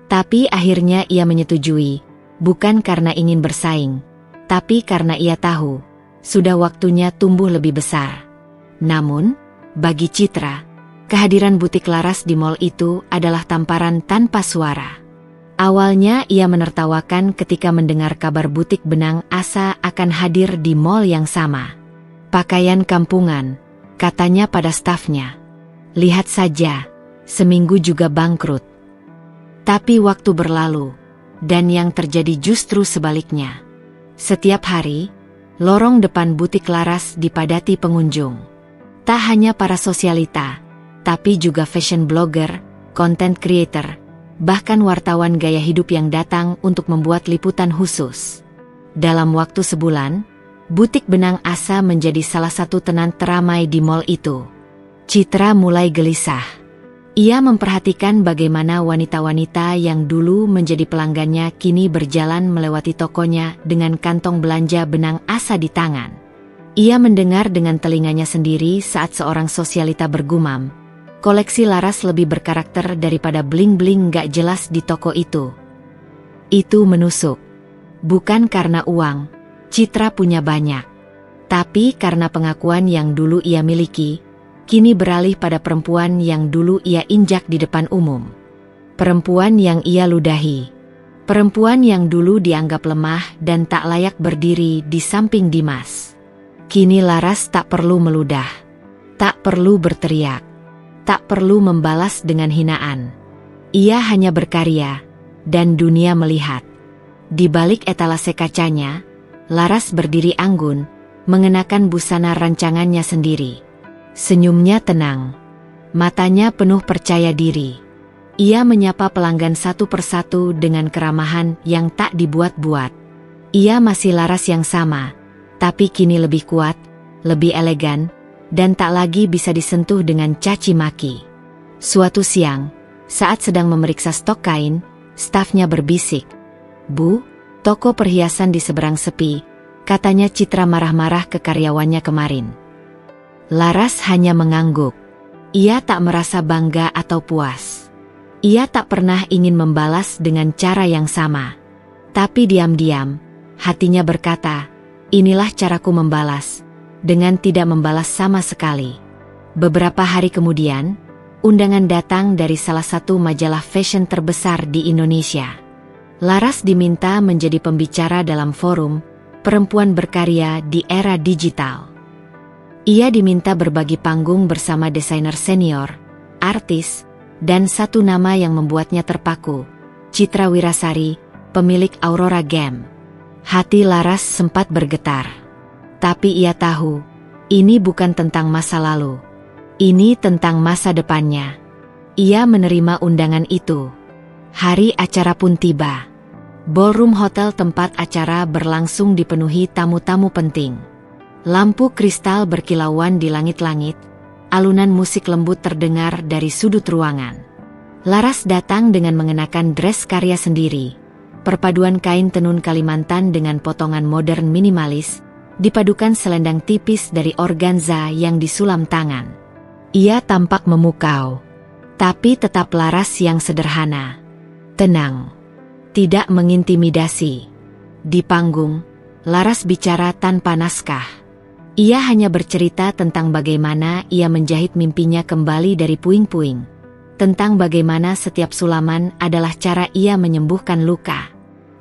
Tapi akhirnya ia menyetujui, bukan karena ingin bersaing, tapi karena ia tahu, sudah waktunya tumbuh lebih besar. Namun, bagi Citra, kehadiran butik Laras di mall itu adalah tamparan tanpa suara. Awalnya ia menertawakan ketika mendengar kabar butik Benang Asa akan hadir di mall yang sama. Pakaian kampungan, katanya pada stafnya. Lihat saja, seminggu juga bangkrut. Tapi waktu berlalu, dan yang terjadi justru sebaliknya. Setiap hari, lorong depan butik Laras dipadati pengunjung. Tak hanya para sosialita, tapi juga fashion blogger, content creator, bahkan wartawan gaya hidup yang datang untuk membuat liputan khusus. Dalam waktu sebulan, butik Benang Asa menjadi salah satu tenan teramai di mall itu. Citra mulai gelisah. Ia memperhatikan bagaimana wanita-wanita yang dulu menjadi pelanggannya kini berjalan melewati tokonya dengan kantong belanja Benang Asa di tangan. Ia mendengar dengan telinganya sendiri saat seorang sosialita bergumam, koleksi Laras lebih berkarakter daripada bling-bling gak jelas di toko itu. Itu menusuk. Bukan karena uang, Citra punya banyak. Tapi karena pengakuan yang dulu ia miliki, kini beralih pada perempuan yang dulu ia injak di depan umum. Perempuan yang ia ludahi. Perempuan yang dulu dianggap lemah dan tak layak berdiri di samping Dimas. Kini Laras tak perlu meludah. Tak perlu berteriak. Tak perlu membalas dengan hinaan. Ia hanya berkarya, dan dunia melihat. Di balik etalase kacanya, Laras berdiri anggun, mengenakan busana rancangannya sendiri. Senyumnya tenang. Matanya penuh percaya diri. Ia menyapa pelanggan satu persatu dengan keramahan yang tak dibuat-buat. Ia masih Laras yang sama, tapi kini lebih kuat, lebih elegan, dan tak lagi bisa disentuh dengan caci maki. Suatu siang, saat sedang memeriksa stok kain, stafnya berbisik, "Bu, toko perhiasan di seberang sepi," katanya Citra marah-marah ke karyawannya kemarin. Laras hanya mengangguk. Ia tak merasa bangga atau puas. Ia tak pernah ingin membalas dengan cara yang sama. Tapi diam-diam, hatinya berkata, inilah caraku membalas, dengan tidak membalas sama sekali. Beberapa hari kemudian, undangan datang dari salah satu majalah fashion terbesar di Indonesia. Laras diminta menjadi pembicara dalam forum Perempuan Berkarya di Era Digital. Ia diminta berbagi panggung bersama desainer senior, artis, dan satu nama yang membuatnya terpaku, Citra Wirasari, pemilik Aurora Game. Hati Laras sempat bergetar. Tapi ia tahu, ini bukan tentang masa lalu. Ini tentang masa depannya. Ia menerima undangan itu. Hari acara pun tiba. Ballroom hotel tempat acara berlangsung dipenuhi tamu-tamu penting. Lampu kristal berkilauan di langit-langit, alunan musik lembut terdengar dari sudut ruangan. Laras datang dengan mengenakan dress karya sendiri. Perpaduan kain tenun Kalimantan dengan potongan modern minimalis, dipadukan selendang tipis dari organza yang disulam tangan. Ia tampak memukau, tapi tetap Laras yang sederhana. Tenang, tidak mengintimidasi. Di panggung, Laras bicara tanpa naskah. Ia hanya bercerita tentang bagaimana ia menjahit mimpinya kembali dari puing-puing. Tentang bagaimana setiap sulaman adalah cara ia menyembuhkan luka.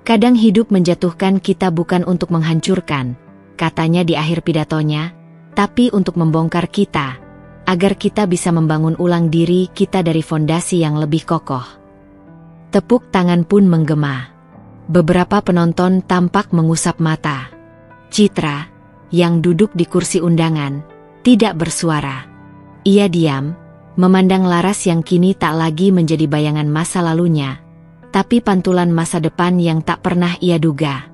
Kadang hidup menjatuhkan kita bukan untuk menghancurkan, katanya di akhir pidatonya, tapi untuk membongkar kita, agar kita bisa membangun ulang diri kita dari fondasi yang lebih kokoh. Tepuk tangan pun menggema. Beberapa penonton tampak mengusap mata. Citra, yang duduk di kursi undangan, tidak bersuara. Ia diam, memandang Laras yang kini tak lagi menjadi bayangan masa lalunya, tapi pantulan masa depan yang tak pernah ia duga.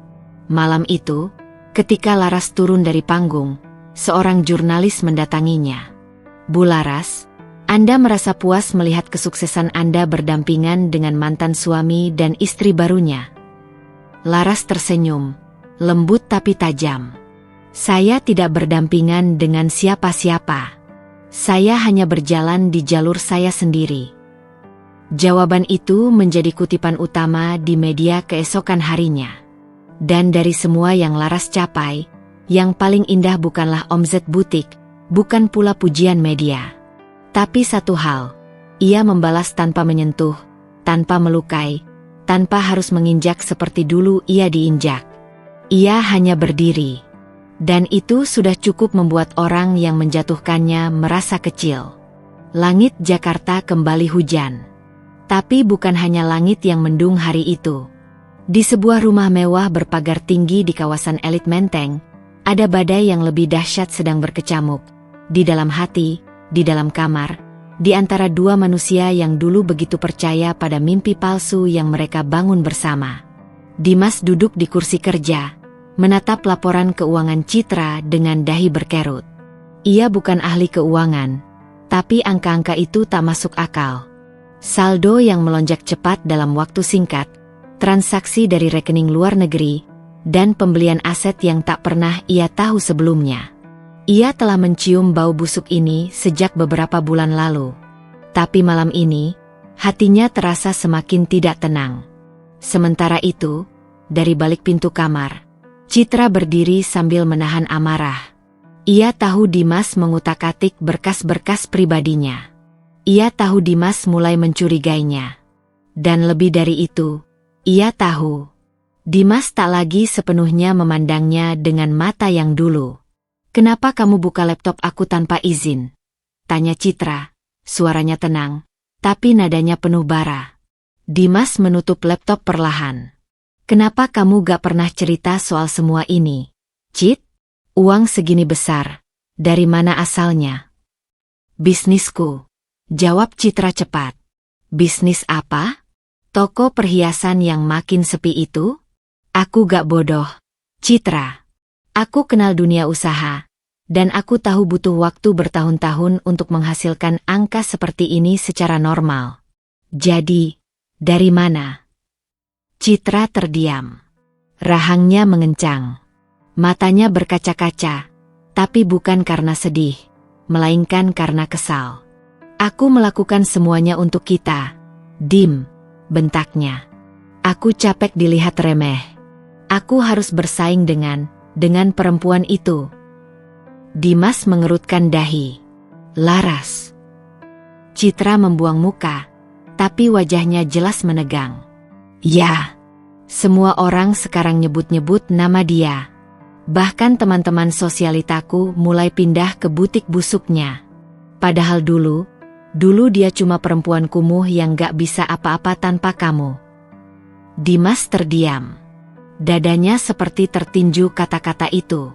Malam itu, ketika Laras turun dari panggung, seorang jurnalis mendatanginya. "Bu Laras, Anda merasa puas melihat kesuksesan Anda berdampingan dengan mantan suami dan istri barunya?" Laras tersenyum, lembut tapi tajam. "Saya tidak berdampingan dengan siapa-siapa. Saya hanya berjalan di jalur saya sendiri." Jawaban itu menjadi kutipan utama di media keesokan harinya. Dan dari semua yang Laras capai, yang paling indah bukanlah omzet butik, bukan pula pujian media. Tapi satu hal, ia membalas tanpa menyentuh, tanpa melukai, tanpa harus menginjak seperti dulu ia diinjak. Ia hanya berdiri. Dan itu sudah cukup membuat orang yang menjatuhkannya merasa kecil. Langit Jakarta kembali hujan. Tapi bukan hanya langit yang mendung hari itu. Di sebuah rumah mewah berpagar tinggi di kawasan elit Menteng, ada badai yang lebih dahsyat sedang berkecamuk. Di dalam hati, di dalam kamar, di antara dua manusia yang dulu begitu percaya pada mimpi palsu yang mereka bangun bersama. Dimas duduk di kursi kerja, menatap laporan keuangan Citra dengan dahi berkerut. Ia bukan ahli keuangan, tapi angka-angka itu tak masuk akal. Saldo yang melonjak cepat dalam waktu singkat, transaksi dari rekening luar negeri, dan pembelian aset yang tak pernah ia tahu sebelumnya. Ia telah mencium bau busuk ini sejak beberapa bulan lalu. Tapi malam ini, hatinya terasa semakin tidak tenang. Sementara itu, dari balik pintu kamar, Citra berdiri sambil menahan amarah. Ia tahu Dimas mengutak-atik berkas-berkas pribadinya. Ia tahu Dimas mulai mencurigainya. Dan lebih dari itu, ia tahu Dimas tak lagi sepenuhnya memandangnya dengan mata yang dulu. "Kenapa kamu buka laptop aku tanpa izin?" tanya Citra, suaranya tenang, tapi nadanya penuh bara. Dimas menutup laptop perlahan. "Kenapa kamu gak pernah cerita soal semua ini, Cit? Uang segini besar, dari mana asalnya?" "Bisnisku," jawab Citra cepat. "Bisnis apa? Toko perhiasan yang makin sepi itu?" "Aku gak bodoh, Citra. Aku kenal dunia usaha, dan aku tahu butuh waktu bertahun-tahun untuk menghasilkan angka seperti ini secara normal. Jadi, dari mana?" Citra terdiam. Rahangnya mengencang. Matanya berkaca-kaca, tapi bukan karena sedih, melainkan karena kesal. "Aku melakukan semuanya untuk kita, Dim," bentaknya. "Aku capek dilihat remeh. Aku harus bersaing dengan perempuan itu." Dimas mengerutkan dahi. "Laras." Citra membuang muka, tapi wajahnya jelas menegang. "Ya, semua orang sekarang nyebut-nyebut nama dia. Bahkan teman-teman sosialitaku mulai pindah ke butik busuknya. Padahal dulu dia cuma perempuan kumuh yang gak bisa apa-apa tanpa kamu. Dimas terdiam. Dadanya seperti tertinju kata-kata itu.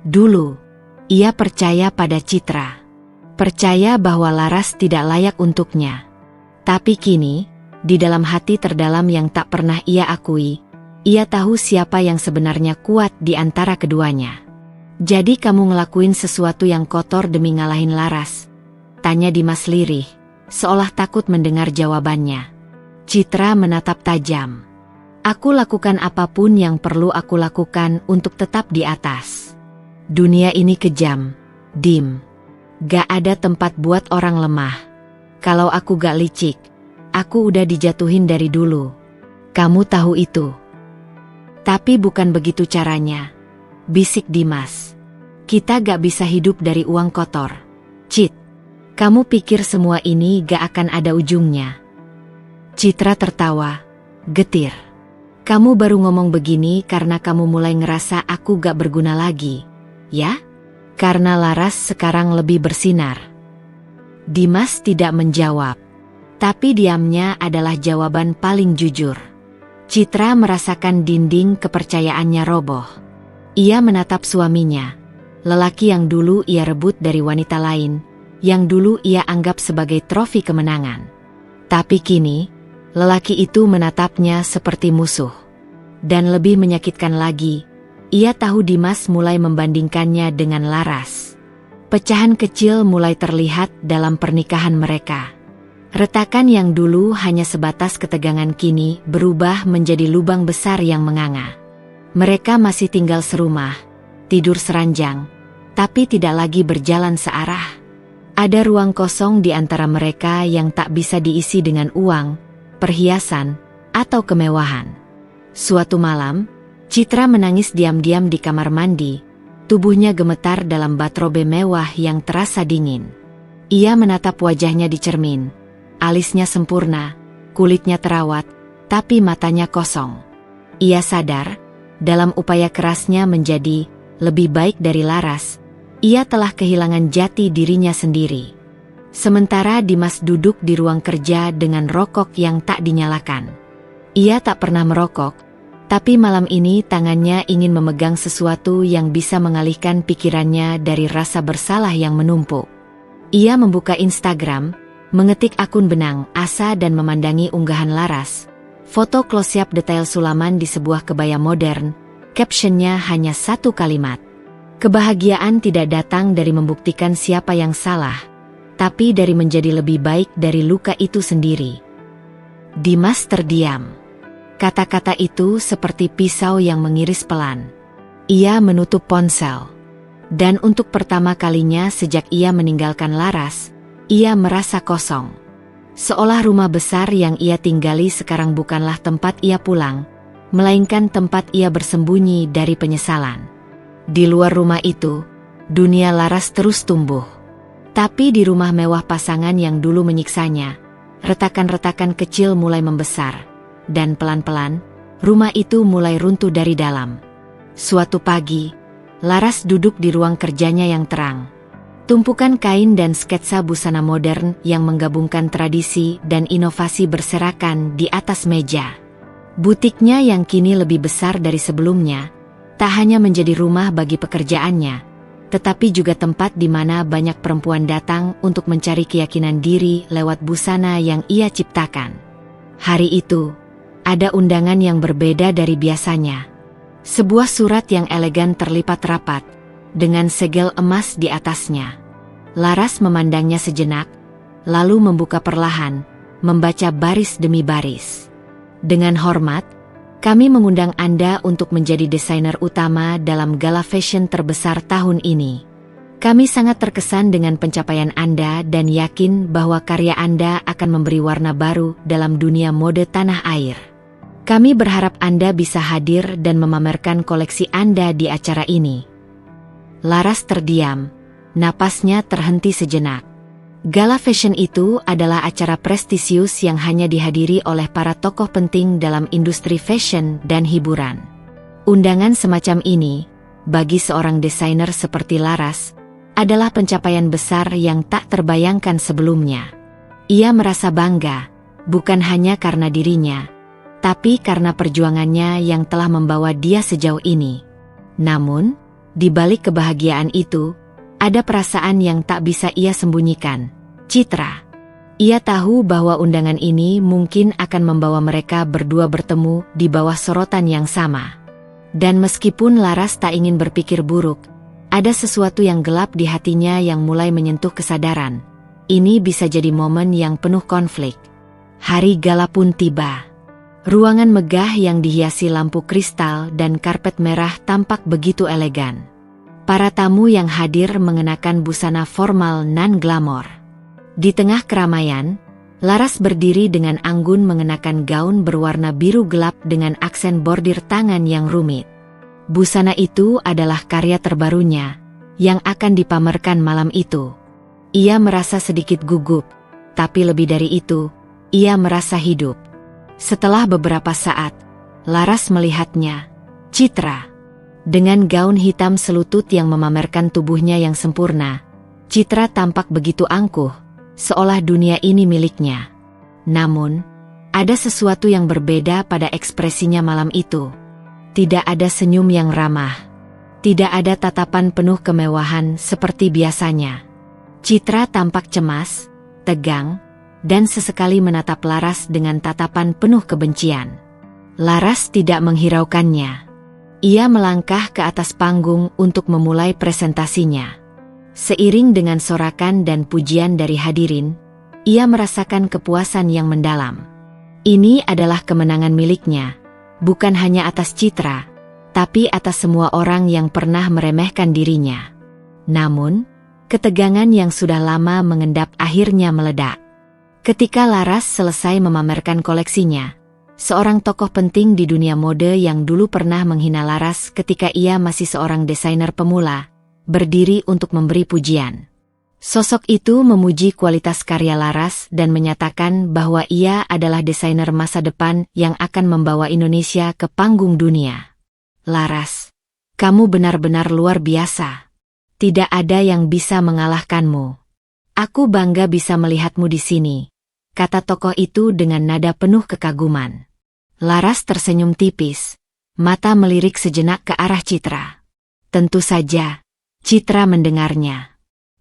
Dulu, ia percaya pada Citra. Percaya bahwa Laras tidak layak untuknya. Tapi kini, di dalam hati terdalam yang tak pernah ia akui, ia tahu siapa yang sebenarnya kuat di antara keduanya. Jadi kamu ngelakuin sesuatu yang kotor demi ngalahin Laras? Tanya Dimas lirih, seolah takut mendengar jawabannya. Citra menatap tajam. Aku lakukan apapun yang perlu aku lakukan untuk tetap di atas. Dunia ini kejam, Dim. Gak ada tempat buat orang lemah. Kalau aku gak licik, aku udah dijatuhin dari dulu. Kamu tahu itu. Tapi bukan begitu caranya, bisik Dimas. Kita gak bisa hidup dari uang kotor. Cit, kamu pikir semua ini gak akan ada ujungnya? Citra tertawa, getir. Kamu baru ngomong begini karena kamu mulai ngerasa aku gak berguna lagi, ya? Karena Laras sekarang lebih bersinar. Dimas tidak menjawab, tapi diamnya adalah jawaban paling jujur. Citra merasakan dinding kepercayaannya roboh. Ia menatap suaminya, lelaki yang dulu ia rebut dari wanita lain, yang dulu ia anggap sebagai trofi kemenangan. Tapi kini, lelaki itu menatapnya seperti musuh. Dan lebih menyakitkan lagi, ia tahu Dimas mulai membandingkannya dengan Laras. Pecahan kecil mulai terlihat dalam pernikahan mereka. Retakan yang dulu hanya sebatas ketegangan kini berubah menjadi lubang besar yang menganga. Mereka masih tinggal serumah, tidur seranjang, tapi tidak lagi berjalan searah. Ada ruang kosong di antara mereka yang tak bisa diisi dengan uang, perhiasan, atau kemewahan. Suatu malam, Citra menangis diam-diam di kamar mandi, tubuhnya gemetar dalam bathrobe mewah yang terasa dingin. Ia menatap wajahnya di cermin. Alisnya sempurna, kulitnya terawat, tapi matanya kosong. Ia sadar, dalam upaya kerasnya menjadi lebih baik dari Laras, ia telah kehilangan jati dirinya sendiri. Sementara Dimas duduk di ruang kerja dengan rokok yang tak dinyalakan. Ia tak pernah merokok, tapi malam ini tangannya ingin memegang sesuatu yang bisa mengalihkan pikirannya dari rasa bersalah yang menumpuk. Ia membuka Instagram, mengetik akun benang asa dan memandangi unggahan Laras. Foto close-up detail Sulaman di sebuah kebaya modern, captionnya hanya satu kalimat. Kebahagiaan tidak datang dari membuktikan siapa yang salah, tapi dari menjadi lebih baik dari luka itu sendiri. Dimas terdiam. Kata-kata itu seperti pisau yang mengiris pelan. Ia menutup ponsel. Dan untuk pertama kalinya sejak ia meninggalkan Laras, ia merasa kosong. Seolah rumah besar yang ia tinggali sekarang bukanlah tempat ia pulang, melainkan tempat ia bersembunyi dari penyesalan. Di luar rumah itu, dunia Laras terus tumbuh. Tapi di rumah mewah pasangan yang dulu menyiksanya, retakan-retakan kecil mulai membesar, dan pelan-pelan, rumah itu mulai runtuh dari dalam. Suatu pagi, Laras duduk di ruang kerjanya yang terang. Tumpukan kain dan sketsa busana modern yang menggabungkan tradisi dan inovasi berserakan di atas meja. Butiknya yang kini lebih besar dari sebelumnya, tak hanya menjadi rumah bagi pekerjaannya, tetapi juga tempat di mana banyak perempuan datang untuk mencari keyakinan diri lewat busana yang ia ciptakan. Hari itu, ada undangan yang berbeda dari biasanya. Sebuah surat yang elegan terlipat rapat, dengan segel emas di atasnya. Laras memandangnya sejenak, lalu membuka perlahan, membaca baris demi baris. Dengan hormat, kami mengundang Anda untuk menjadi desainer utama dalam gala fashion terbesar tahun ini. Kami sangat terkesan dengan pencapaian Anda dan yakin bahwa karya Anda akan memberi warna baru dalam dunia mode tanah air. Kami berharap Anda bisa hadir dan memamerkan koleksi Anda di acara ini. Laras terdiam, napasnya terhenti sejenak. Gala fashion itu adalah acara prestisius yang hanya dihadiri oleh para tokoh penting dalam industri fashion dan hiburan. Undangan semacam ini, bagi seorang desainer seperti Laras, adalah pencapaian besar yang tak terbayangkan sebelumnya. Ia merasa bangga, bukan hanya karena dirinya, tapi karena perjuangannya yang telah membawa dia sejauh ini. Namun, di balik kebahagiaan itu, ada perasaan yang tak bisa ia sembunyikan. Citra. Ia tahu bahwa undangan ini mungkin akan membawa mereka berdua bertemu di bawah sorotan yang sama. Dan meskipun Laras tak ingin berpikir buruk, ada sesuatu yang gelap di hatinya yang mulai menyentuh kesadaran. Ini bisa jadi momen yang penuh konflik. Hari gala pun tiba. Ruangan megah yang dihiasi lampu kristal dan karpet merah tampak begitu elegan. Para tamu yang hadir mengenakan busana formal non-glamor. Di tengah keramaian, Laras berdiri dengan anggun mengenakan gaun berwarna biru gelap dengan aksen bordir tangan yang rumit. Busana itu adalah karya terbarunya, yang akan dipamerkan malam itu. Ia merasa sedikit gugup, tapi lebih dari itu, ia merasa hidup. Setelah beberapa saat, Laras melihatnya. Citra. Dengan gaun hitam selutut yang memamerkan tubuhnya yang sempurna, Citra tampak begitu angkuh, seolah dunia ini miliknya. Namun, ada sesuatu yang berbeda pada ekspresinya malam itu. Tidak ada senyum yang ramah. Tidak ada tatapan penuh kemewahan seperti biasanya. Citra tampak cemas, tegang, dan sesekali menatap Laras dengan tatapan penuh kebencian. Laras tidak menghiraukannya. Ia melangkah ke atas panggung untuk memulai presentasinya. Seiring dengan sorakan dan pujian dari hadirin, ia merasakan kepuasan yang mendalam. Ini adalah kemenangan miliknya, bukan hanya atas Citra, tapi atas semua orang yang pernah meremehkan dirinya. Namun, ketegangan yang sudah lama mengendap akhirnya meledak. Ketika Laras selesai memamerkan koleksinya, seorang tokoh penting di dunia mode yang dulu pernah menghina Laras ketika ia masih seorang desainer pemula, berdiri untuk memberi pujian. Sosok itu memuji kualitas karya Laras dan menyatakan bahwa ia adalah desainer masa depan yang akan membawa Indonesia ke panggung dunia. Laras, kamu benar-benar luar biasa. Tidak ada yang bisa mengalahkanmu. Aku bangga bisa melihatmu di sini, kata tokoh itu dengan nada penuh kekaguman. Laras tersenyum tipis, mata melirik sejenak ke arah Citra. Tentu saja, Citra mendengarnya.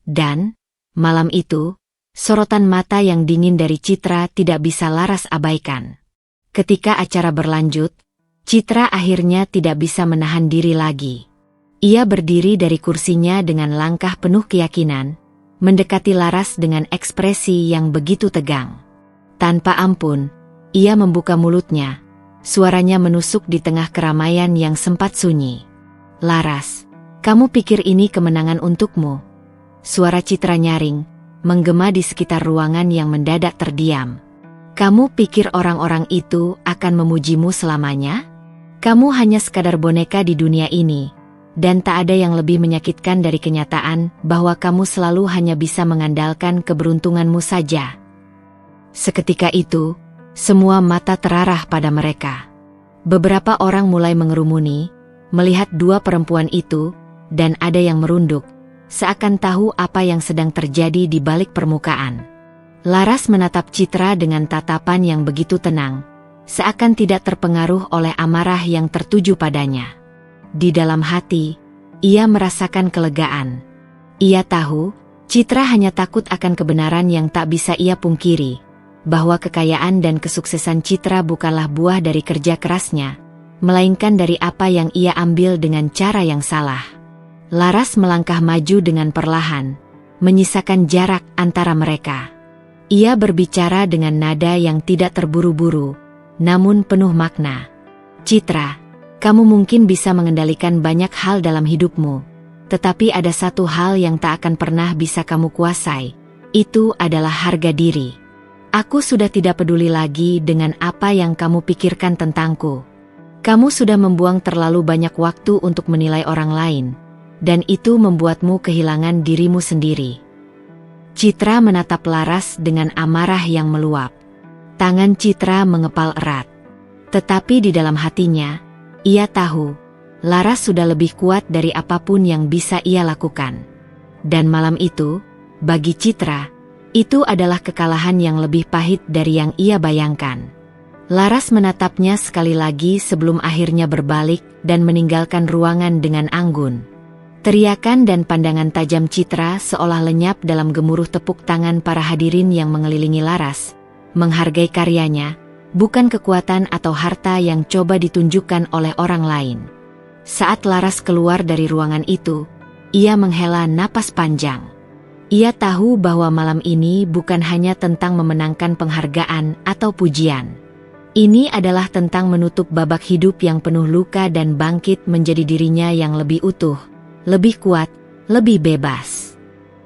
Dan, malam itu, sorotan mata yang dingin dari Citra tidak bisa Laras abaikan. Ketika acara berlanjut, Citra akhirnya tidak bisa menahan diri lagi. Ia berdiri dari kursinya dengan langkah penuh keyakinan, mendekati Laras dengan ekspresi yang begitu tegang. Tanpa ampun, ia membuka mulutnya, suaranya menusuk di tengah keramaian yang sempat sunyi. Laras, kamu pikir ini kemenangan untukmu? Suara Citra nyaring, menggema di sekitar ruangan yang mendadak terdiam. Kamu pikir orang-orang itu akan memujimu selamanya? Kamu hanya sekadar boneka di dunia ini, dan tak ada yang lebih menyakitkan dari kenyataan bahwa kamu selalu hanya bisa mengandalkan keberuntunganmu saja. Seketika itu, semua mata terarah pada mereka. Beberapa orang mulai mengerumuni, melihat dua perempuan itu, dan ada yang merunduk, seakan tahu apa yang sedang terjadi di balik permukaan. Laras menatap Citra dengan tatapan yang begitu tenang, seakan tidak terpengaruh oleh amarah yang tertuju padanya. Di dalam hati, ia merasakan kelegaan. Ia tahu, Citra hanya takut akan kebenaran yang tak bisa ia pungkiri, bahwa kekayaan dan kesuksesan Citra bukanlah buah dari kerja kerasnya, melainkan dari apa yang ia ambil dengan cara yang salah. Laras melangkah maju dengan perlahan, menyisakan jarak antara mereka. Ia berbicara dengan nada yang tidak terburu-buru, namun penuh makna. Citra, kamu mungkin bisa mengendalikan banyak hal dalam hidupmu, tetapi ada satu hal yang tak akan pernah bisa kamu kuasai, itu adalah harga diri. Aku sudah tidak peduli lagi dengan apa yang kamu pikirkan tentangku. Kamu sudah membuang terlalu banyak waktu untuk menilai orang lain, dan itu membuatmu kehilangan dirimu sendiri. Citra menatap Laras dengan amarah yang meluap. Tangan Citra mengepal erat. Tetapi di dalam hatinya, ia tahu, Laras sudah lebih kuat dari apapun yang bisa ia lakukan. Dan malam itu, bagi Citra, itu adalah kekalahan yang lebih pahit dari yang ia bayangkan. Laras menatapnya sekali lagi sebelum akhirnya berbalik dan meninggalkan ruangan dengan anggun. Teriakan dan pandangan tajam Citra seolah lenyap dalam gemuruh tepuk tangan para hadirin yang mengelilingi Laras, menghargai karyanya, bukan kekuatan atau harta yang coba ditunjukkan oleh orang lain. Saat Laras keluar dari ruangan itu, ia menghela napas panjang. Ia tahu bahwa malam ini bukan hanya tentang memenangkan penghargaan atau pujian. Ini adalah tentang menutup babak hidup yang penuh luka dan bangkit menjadi dirinya yang lebih utuh, lebih kuat, lebih bebas.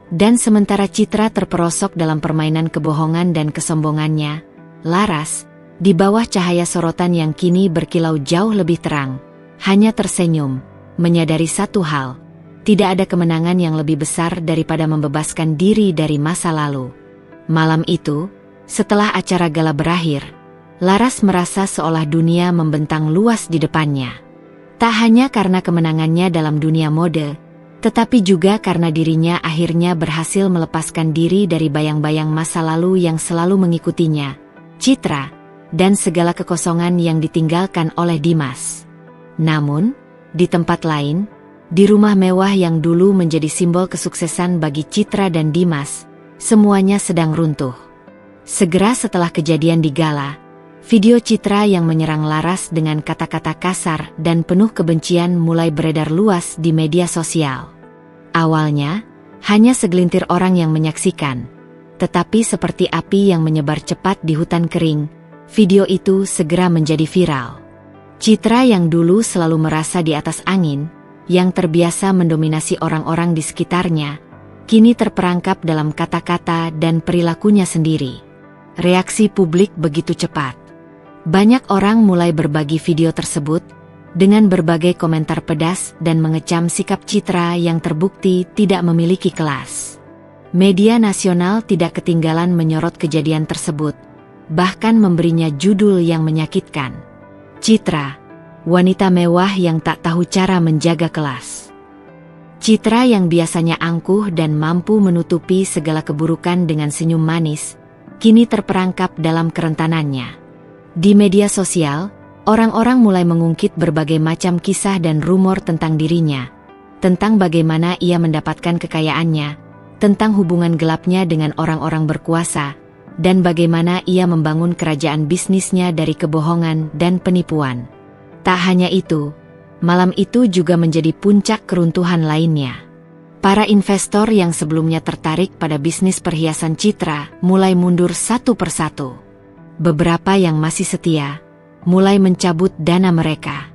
Dan sementara Citra terperosok dalam permainan kebohongan dan kesombongannya, Laras, di bawah cahaya sorotan yang kini berkilau jauh lebih terang, hanya tersenyum, menyadari satu hal, tidak ada kemenangan yang lebih besar daripada membebaskan diri dari masa lalu. Malam itu, setelah acara gala berakhir, Laras merasa seolah dunia membentang luas di depannya. Tak hanya karena kemenangannya dalam dunia mode, tetapi juga karena dirinya akhirnya berhasil melepaskan diri dari bayang-bayang masa lalu yang selalu mengikutinya, Citra, dan segala kekosongan yang ditinggalkan oleh Dimas. Namun, di tempat lain, di rumah mewah yang dulu menjadi simbol kesuksesan bagi Citra dan Dimas, semuanya sedang runtuh. Segera setelah kejadian di gala, video Citra yang menyerang Laras dengan kata-kata kasar dan penuh kebencian mulai beredar luas di media sosial. Awalnya, hanya segelintir orang yang menyaksikan, tetapi seperti api yang menyebar cepat di hutan kering, video itu segera menjadi viral. Citra yang dulu selalu merasa di atas angin, yang terbiasa mendominasi orang-orang di sekitarnya, kini terperangkap dalam kata-kata dan perilakunya sendiri. Reaksi publik begitu cepat. Banyak orang mulai berbagi video tersebut, dengan berbagai komentar pedas dan mengecam sikap Citra yang terbukti tidak memiliki kelas. Media nasional tidak ketinggalan menyorot kejadian tersebut, bahkan memberinya judul yang menyakitkan. Citra, wanita mewah yang tak tahu cara menjaga kelas. Citra yang biasanya angkuh dan mampu menutupi segala keburukan dengan senyum manis, kini terperangkap dalam kerentanannya. Di media sosial, orang-orang mulai mengungkit berbagai macam kisah dan rumor tentang dirinya, tentang bagaimana ia mendapatkan kekayaannya, tentang hubungan gelapnya dengan orang-orang berkuasa, dan bagaimana ia membangun kerajaan bisnisnya dari kebohongan dan penipuan. Tak hanya itu, malam itu juga menjadi puncak keruntuhan lainnya. Para investor yang sebelumnya tertarik pada bisnis perhiasan Citra mulai mundur satu persatu. Beberapa yang masih setia, mulai mencabut dana mereka.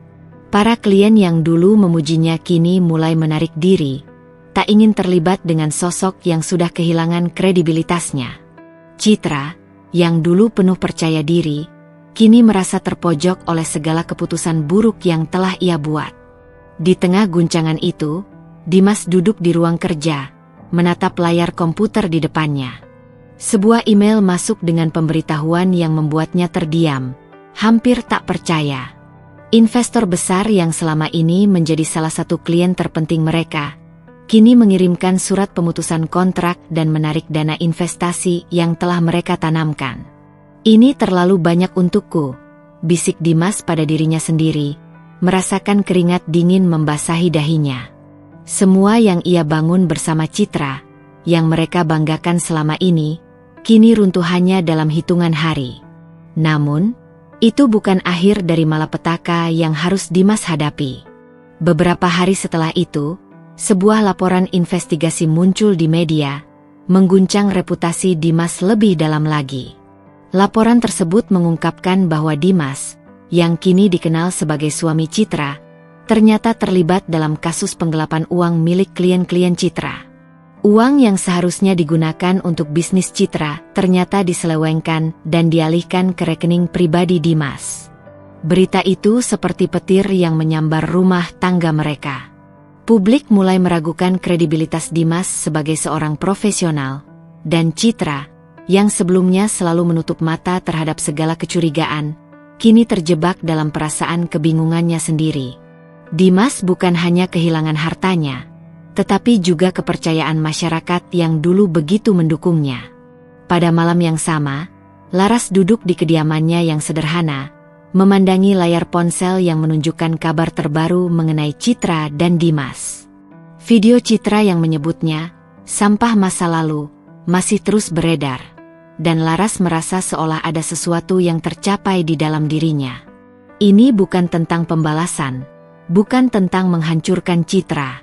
Para klien yang dulu memujinya kini mulai menarik diri, tak ingin terlibat dengan sosok yang sudah kehilangan kredibilitasnya. Citra, yang dulu penuh percaya diri, kini merasa terpojok oleh segala keputusan buruk yang telah ia buat. Di tengah guncangan itu, Dimas duduk di ruang kerja, menatap layar komputer di depannya. Sebuah email masuk dengan pemberitahuan yang membuatnya terdiam, hampir tak percaya. Investor besar yang selama ini menjadi salah satu klien terpenting mereka, kini mengirimkan surat pemutusan kontrak dan menarik dana investasi yang telah mereka tanamkan. Ini terlalu banyak untukku, bisik Dimas pada dirinya sendiri, merasakan keringat dingin membasahi dahinya. Semua yang ia bangun bersama Citra, yang mereka banggakan selama ini, kini runtuhannya dalam hitungan hari. Namun, itu bukan akhir dari malapetaka yang harus Dimas hadapi. Beberapa hari setelah itu, sebuah laporan investigasi muncul di media, mengguncang reputasi Dimas lebih dalam lagi. Laporan tersebut mengungkapkan bahwa Dimas, yang kini dikenal sebagai suami Citra, ternyata terlibat dalam kasus penggelapan uang milik klien-klien Citra. Uang yang seharusnya digunakan untuk bisnis Citra ternyata diselewengkan dan dialihkan ke rekening pribadi Dimas. Berita itu seperti petir yang menyambar rumah tangga mereka. Publik mulai meragukan kredibilitas Dimas sebagai seorang profesional, dan Citra, yang sebelumnya selalu menutup mata terhadap segala kecurigaan, kini terjebak dalam perasaan kebingungannya sendiri. Dimas bukan hanya kehilangan hartanya, tetapi juga kepercayaan masyarakat yang dulu begitu mendukungnya. Pada malam yang sama, Laras duduk di kediamannya yang sederhana, memandangi layar ponsel yang menunjukkan kabar terbaru mengenai Citra dan Dimas. Video Citra yang menyebutnya, sampah masa lalu, masih terus beredar, dan Laras merasa seolah ada sesuatu yang tercapai di dalam dirinya. Ini bukan tentang pembalasan, bukan tentang menghancurkan Citra,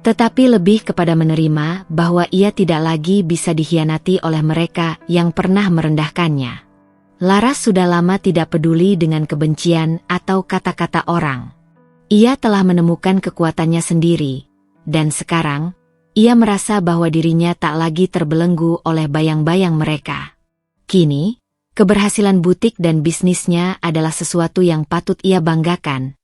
tetapi lebih kepada menerima bahwa ia tidak lagi bisa dikhianati oleh mereka yang pernah merendahkannya. Laras sudah lama tidak peduli dengan kebencian atau kata-kata orang. Ia telah menemukan kekuatannya sendiri, dan sekarang, ia merasa bahwa dirinya tak lagi terbelenggu oleh bayang-bayang mereka. Kini, keberhasilan butik dan bisnisnya adalah sesuatu yang patut ia banggakan.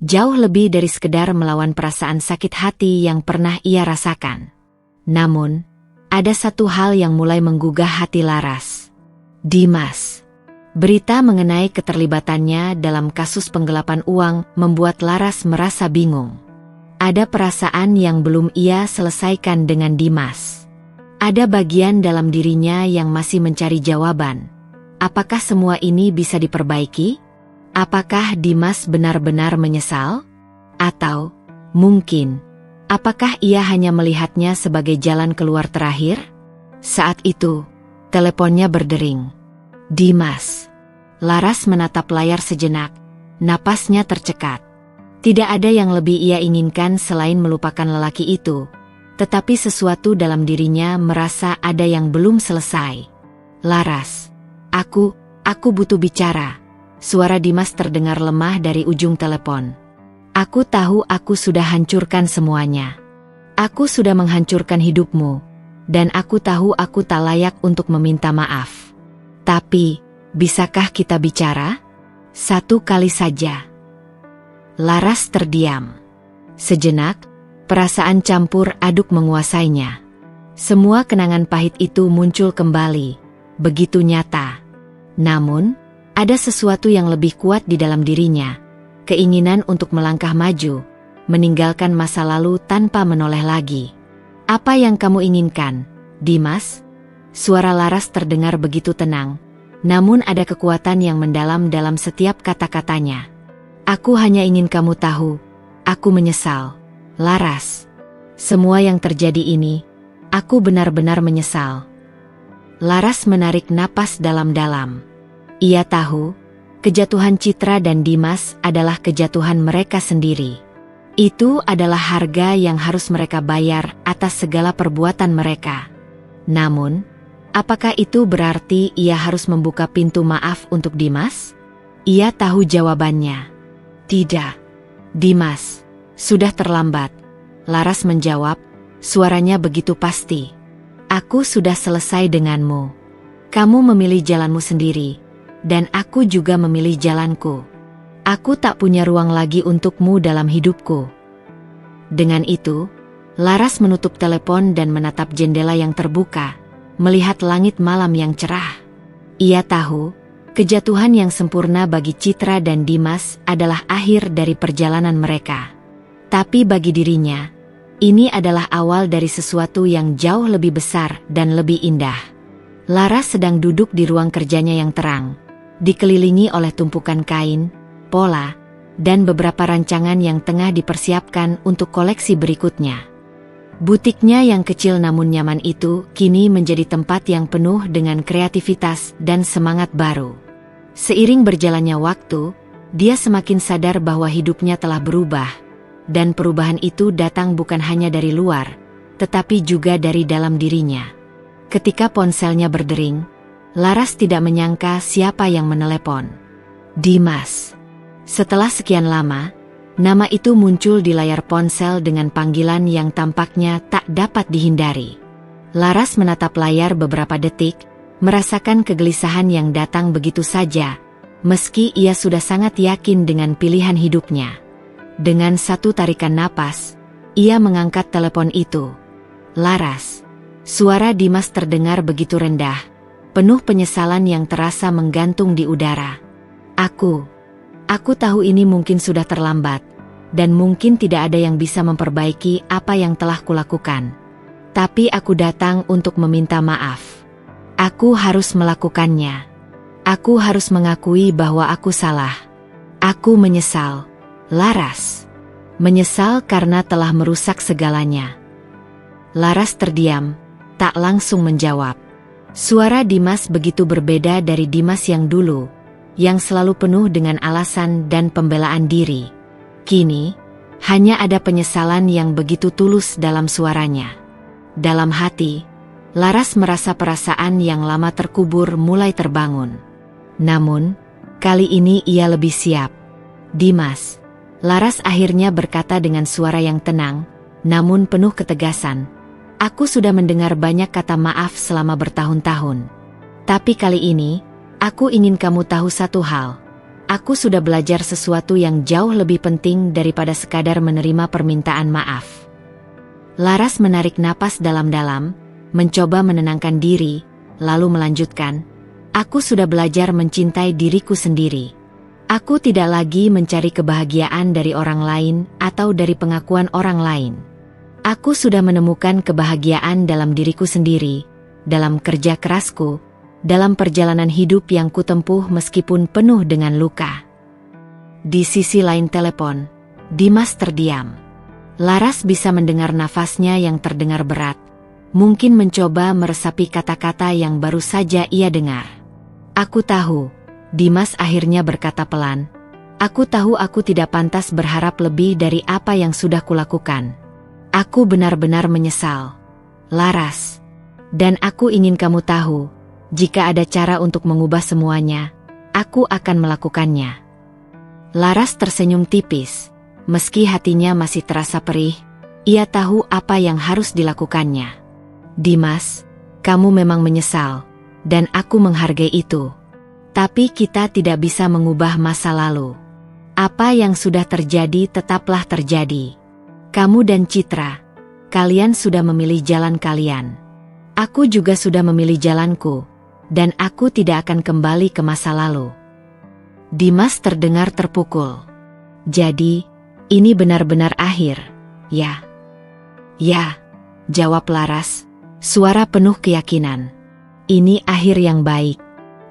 Jauh lebih dari sekedar melawan perasaan sakit hati yang pernah ia rasakan. Namun, ada satu hal yang mulai menggugah hati Laras. Dimas. Berita mengenai keterlibatannya dalam kasus penggelapan uang membuat Laras merasa bingung. Ada perasaan yang belum ia selesaikan dengan Dimas. Ada bagian dalam dirinya yang masih mencari jawaban. Apakah semua ini bisa diperbaiki? Apakah Dimas benar-benar menyesal? Atau, mungkin, apakah ia hanya melihatnya sebagai jalan keluar terakhir? Saat itu, teleponnya berdering. Dimas. Laras menatap layar sejenak, napasnya tercekat. Tidak ada yang lebih ia inginkan selain melupakan lelaki itu, tetapi sesuatu dalam dirinya merasa ada yang belum selesai. Laras. Aku butuh bicara. Suara Dimas terdengar lemah dari ujung telepon. Aku tahu aku sudah hancurkan semuanya. Aku sudah menghancurkan hidupmu, dan aku tahu aku tak layak untuk meminta maaf. Tapi, bisakah kita bicara? Satu kali saja. Laras terdiam. Sejenak, perasaan campur aduk menguasainya. Semua kenangan pahit itu muncul kembali, begitu nyata. Namun, ada sesuatu yang lebih kuat di dalam dirinya, keinginan untuk melangkah maju, meninggalkan masa lalu tanpa menoleh lagi. Apa yang kamu inginkan, Dimas? Suara Laras terdengar begitu tenang, namun ada kekuatan yang mendalam dalam setiap kata-katanya. Aku hanya ingin kamu tahu, aku menyesal, Laras. Semua yang terjadi ini, aku benar-benar menyesal. Laras menarik napas dalam-dalam. Ia tahu, kejatuhan Citra dan Dimas adalah kejatuhan mereka sendiri. Itu adalah harga yang harus mereka bayar atas segala perbuatan mereka. Namun, apakah itu berarti ia harus membuka pintu maaf untuk Dimas? Ia tahu jawabannya. Tidak. Dimas, sudah terlambat. Laras menjawab, suaranya begitu pasti. Aku sudah selesai denganmu. Kamu memilih jalanmu sendiri. Dan aku juga memilih jalanku. Aku tak punya ruang lagi untukmu dalam hidupku. Dengan itu, Laras menutup telepon dan menatap jendela yang terbuka, melihat langit malam yang cerah. Ia tahu, kejatuhan yang sempurna bagi Citra dan Dimas adalah akhir dari perjalanan mereka. Tapi bagi dirinya, ini adalah awal dari sesuatu yang jauh lebih besar dan lebih indah. Laras sedang duduk di ruang kerjanya yang terang, dikelilingi oleh tumpukan kain, pola, dan beberapa rancangan yang tengah dipersiapkan untuk koleksi berikutnya. Butiknya yang kecil namun nyaman itu kini menjadi tempat yang penuh dengan kreativitas dan semangat baru. Seiring berjalannya waktu, dia semakin sadar bahwa hidupnya telah berubah, dan perubahan itu datang bukan hanya dari luar, tetapi juga dari dalam dirinya. Ketika ponselnya berdering, Laras tidak menyangka siapa yang menelepon. Dimas. Setelah sekian lama, nama itu muncul di layar ponsel dengan panggilan yang tampaknya tak dapat dihindari. Laras menatap layar beberapa detik, merasakan kegelisahan yang datang begitu saja, meski ia sudah sangat yakin dengan pilihan hidupnya. Dengan satu tarikan napas, ia mengangkat telepon itu. Laras. Suara Dimas terdengar begitu rendah, penuh penyesalan yang terasa menggantung di udara. Aku tahu ini mungkin sudah terlambat, dan mungkin tidak ada yang bisa memperbaiki apa yang telah kulakukan. Tapi aku datang untuk meminta maaf. Aku harus melakukannya. Aku harus mengakui bahwa aku salah. Aku menyesal, Laras. Menyesal karena telah merusak segalanya. Laras terdiam, tak langsung menjawab. Suara Dimas begitu berbeda dari Dimas yang dulu, yang selalu penuh dengan alasan dan pembelaan diri. Kini, hanya ada penyesalan yang begitu tulus dalam suaranya. Dalam hati, Laras merasa perasaan yang lama terkubur mulai terbangun. Namun, kali ini ia lebih siap. Dimas, Laras akhirnya berkata dengan suara yang tenang, namun penuh ketegasan. Aku sudah mendengar banyak kata maaf selama bertahun-tahun. Tapi kali ini, aku ingin kamu tahu satu hal. Aku sudah belajar sesuatu yang jauh lebih penting daripada sekadar menerima permintaan maaf. Laras menarik napas dalam-dalam, mencoba menenangkan diri, lalu melanjutkan, aku sudah belajar mencintai diriku sendiri. Aku tidak lagi mencari kebahagiaan dari orang lain atau dari pengakuan orang lain. Aku sudah menemukan kebahagiaan dalam diriku sendiri, dalam kerja kerasku, dalam perjalanan hidup yang kutempuh meskipun penuh dengan luka. Di sisi lain telepon, Dimas terdiam. Laras bisa mendengar nafasnya yang terdengar berat, mungkin mencoba meresapi kata-kata yang baru saja ia dengar. Aku tahu, Dimas akhirnya berkata pelan. Aku tahu aku tidak pantas berharap lebih dari apa yang sudah kulakukan. Aku benar-benar menyesal, Laras. Dan aku ingin kamu tahu, jika ada cara untuk mengubah semuanya, aku akan melakukannya. Laras tersenyum tipis. Meski hatinya masih terasa perih, ia tahu apa yang harus dilakukannya. Dimas, kamu memang menyesal, dan aku menghargai itu. Tapi kita tidak bisa mengubah masa lalu. Apa yang sudah terjadi tetaplah terjadi. Kamu dan Citra, kalian sudah memilih jalan kalian. Aku juga sudah memilih jalanku, dan aku tidak akan kembali ke masa lalu. Dimas terdengar terpukul. Jadi, ini benar-benar akhir, ya? Ya, jawab Laras, suara penuh keyakinan. Ini akhir yang baik.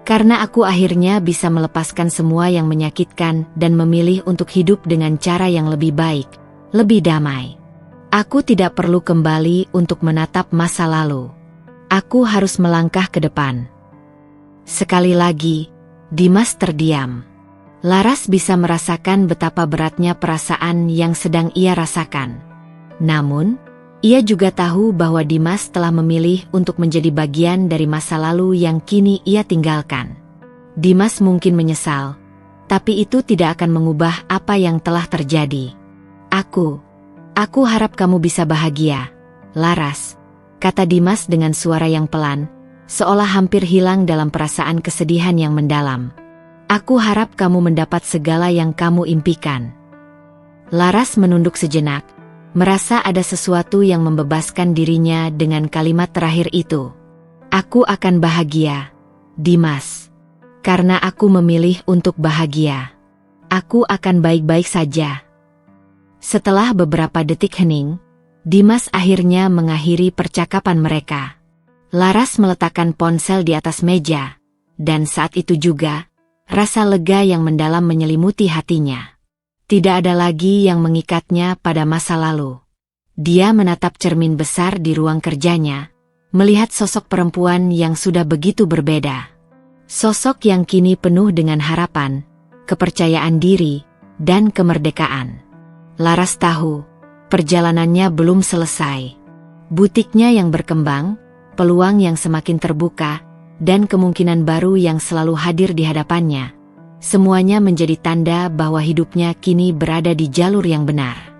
Karena aku akhirnya bisa melepaskan semua yang menyakitkan dan memilih untuk hidup dengan cara yang lebih baik, lebih damai. Aku tidak perlu kembali untuk menatap masa lalu. Aku harus melangkah ke depan. Sekali lagi, Dimas terdiam. Laras bisa merasakan betapa beratnya perasaan yang sedang ia rasakan. Namun, ia juga tahu bahwa Dimas telah memilih untuk menjadi bagian dari masa lalu yang kini ia tinggalkan. Dimas mungkin menyesal, tapi itu tidak akan mengubah apa yang telah terjadi. Aku harap kamu bisa bahagia, Laras, kata Dimas dengan suara yang pelan, seolah hampir hilang dalam perasaan kesedihan yang mendalam. Aku harap kamu mendapat segala yang kamu impikan. Laras menunduk sejenak, merasa ada sesuatu yang membebaskan dirinya dengan kalimat terakhir itu. Aku akan bahagia, Dimas. Karena aku memilih untuk bahagia. Aku akan baik-baik saja. Setelah beberapa detik hening, Dimas akhirnya mengakhiri percakapan mereka. Laras meletakkan ponsel di atas meja, dan saat itu juga, rasa lega yang mendalam menyelimuti hatinya. Tidak ada lagi yang mengikatnya pada masa lalu. Dia menatap cermin besar di ruang kerjanya, melihat sosok perempuan yang sudah begitu berbeda. Sosok yang kini penuh dengan harapan, kepercayaan diri, dan kemerdekaan. Laras tahu, perjalanannya belum selesai. Butiknya yang berkembang, peluang yang semakin terbuka, dan kemungkinan baru yang selalu hadir di hadapannya. Semuanya menjadi tanda bahwa hidupnya kini berada di jalur yang benar.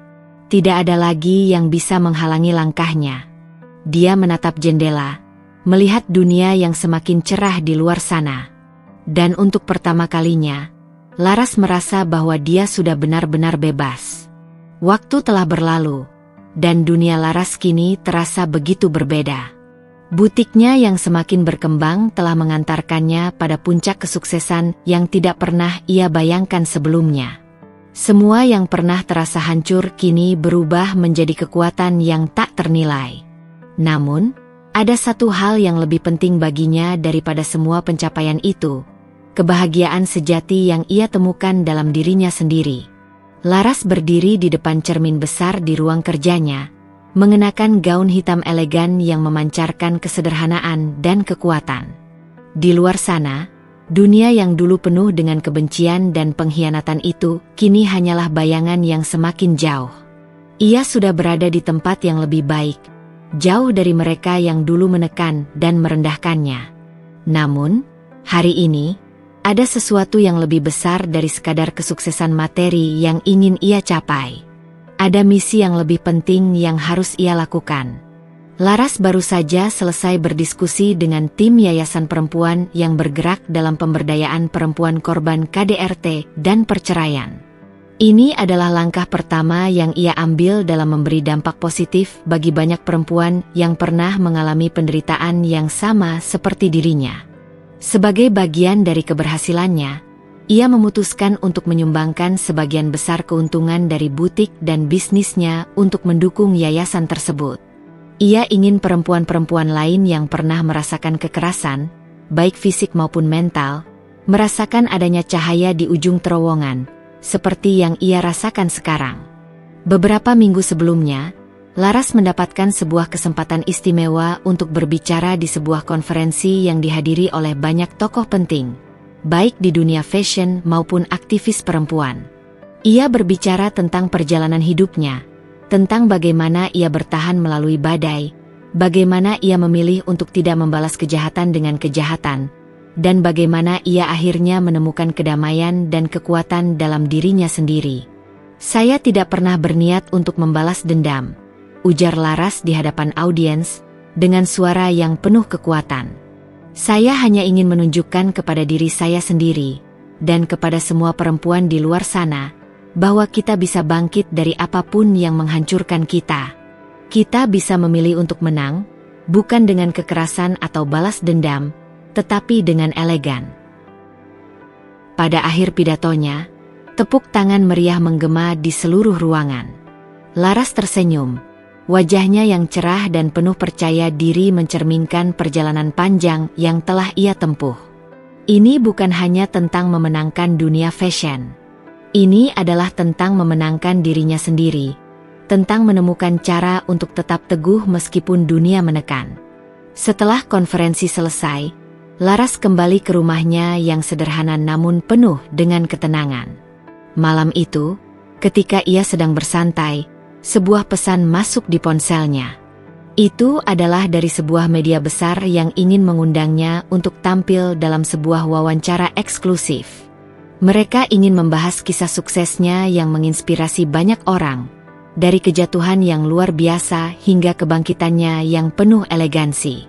Tidak ada lagi yang bisa menghalangi langkahnya. Dia menatap jendela, melihat dunia yang semakin cerah di luar sana. Dan untuk pertama kalinya, Laras merasa bahwa dia sudah benar-benar bebas. Waktu telah berlalu, dan dunia Laras kini terasa begitu berbeda. Butiknya yang semakin berkembang telah mengantarkannya pada puncak kesuksesan yang tidak pernah ia bayangkan sebelumnya. Semua yang pernah terasa hancur kini berubah menjadi kekuatan yang tak ternilai. Namun, ada satu hal yang lebih penting baginya daripada semua pencapaian itu. Kebahagiaan sejati yang ia temukan dalam dirinya sendiri. Laras berdiri di depan cermin besar di ruang kerjanya, mengenakan gaun hitam elegan yang memancarkan kesederhanaan dan kekuatan. Di luar sana, dunia yang dulu penuh dengan kebencian dan pengkhianatan itu, kini hanyalah bayangan yang semakin jauh. Ia sudah berada di tempat yang lebih baik, jauh dari mereka yang dulu menekan dan merendahkannya. Namun, hari ini, ada sesuatu yang lebih besar dari sekadar kesuksesan materi yang ingin ia capai. Ada misi yang lebih penting yang harus ia lakukan. Laras baru saja selesai berdiskusi dengan tim Yayasan Perempuan yang bergerak dalam pemberdayaan perempuan korban KDRT dan perceraian. Ini adalah langkah pertama yang ia ambil dalam memberi dampak positif bagi banyak perempuan yang pernah mengalami penderitaan yang sama seperti dirinya. Sebagai bagian dari keberhasilannya, ia memutuskan untuk menyumbangkan sebagian besar keuntungan dari butik dan bisnisnya untuk mendukung yayasan tersebut. Ia ingin perempuan-perempuan lain yang pernah merasakan kekerasan, baik fisik maupun mental, merasakan adanya cahaya di ujung terowongan, seperti yang ia rasakan sekarang. Beberapa minggu sebelumnya, Laras mendapatkan sebuah kesempatan istimewa untuk berbicara di sebuah konferensi yang dihadiri oleh banyak tokoh penting, baik di dunia fashion maupun aktivis perempuan. Ia berbicara tentang perjalanan hidupnya, tentang bagaimana ia bertahan melalui badai, bagaimana ia memilih untuk tidak membalas kejahatan dengan kejahatan, dan bagaimana ia akhirnya menemukan kedamaian dan kekuatan dalam dirinya sendiri. "Saya tidak pernah berniat untuk membalas dendam," ujar Laras di hadapan audiens, dengan suara yang penuh kekuatan. "Saya hanya ingin menunjukkan kepada diri saya sendiri, dan kepada semua perempuan di luar sana, bahwa kita bisa bangkit dari apapun yang menghancurkan kita. Kita bisa memilih untuk menang, bukan dengan kekerasan atau balas dendam, tetapi dengan elegan." Pada akhir pidatonya, tepuk tangan meriah menggema di seluruh ruangan. Laras tersenyum, wajahnya yang cerah dan penuh percaya diri mencerminkan perjalanan panjang yang telah ia tempuh. Ini bukan hanya tentang memenangkan dunia fashion. Ini adalah tentang memenangkan dirinya sendiri, tentang menemukan cara untuk tetap teguh meskipun dunia menekan. Setelah konferensi selesai, Laras kembali ke rumahnya yang sederhana namun penuh dengan ketenangan. Malam itu, ketika ia sedang bersantai, sebuah pesan masuk di ponselnya. Itu adalah dari sebuah media besar yang ingin mengundangnya untuk tampil dalam sebuah wawancara eksklusif. Mereka ingin membahas kisah suksesnya yang menginspirasi banyak orang, dari kejatuhan yang luar biasa hingga kebangkitannya yang penuh elegansi.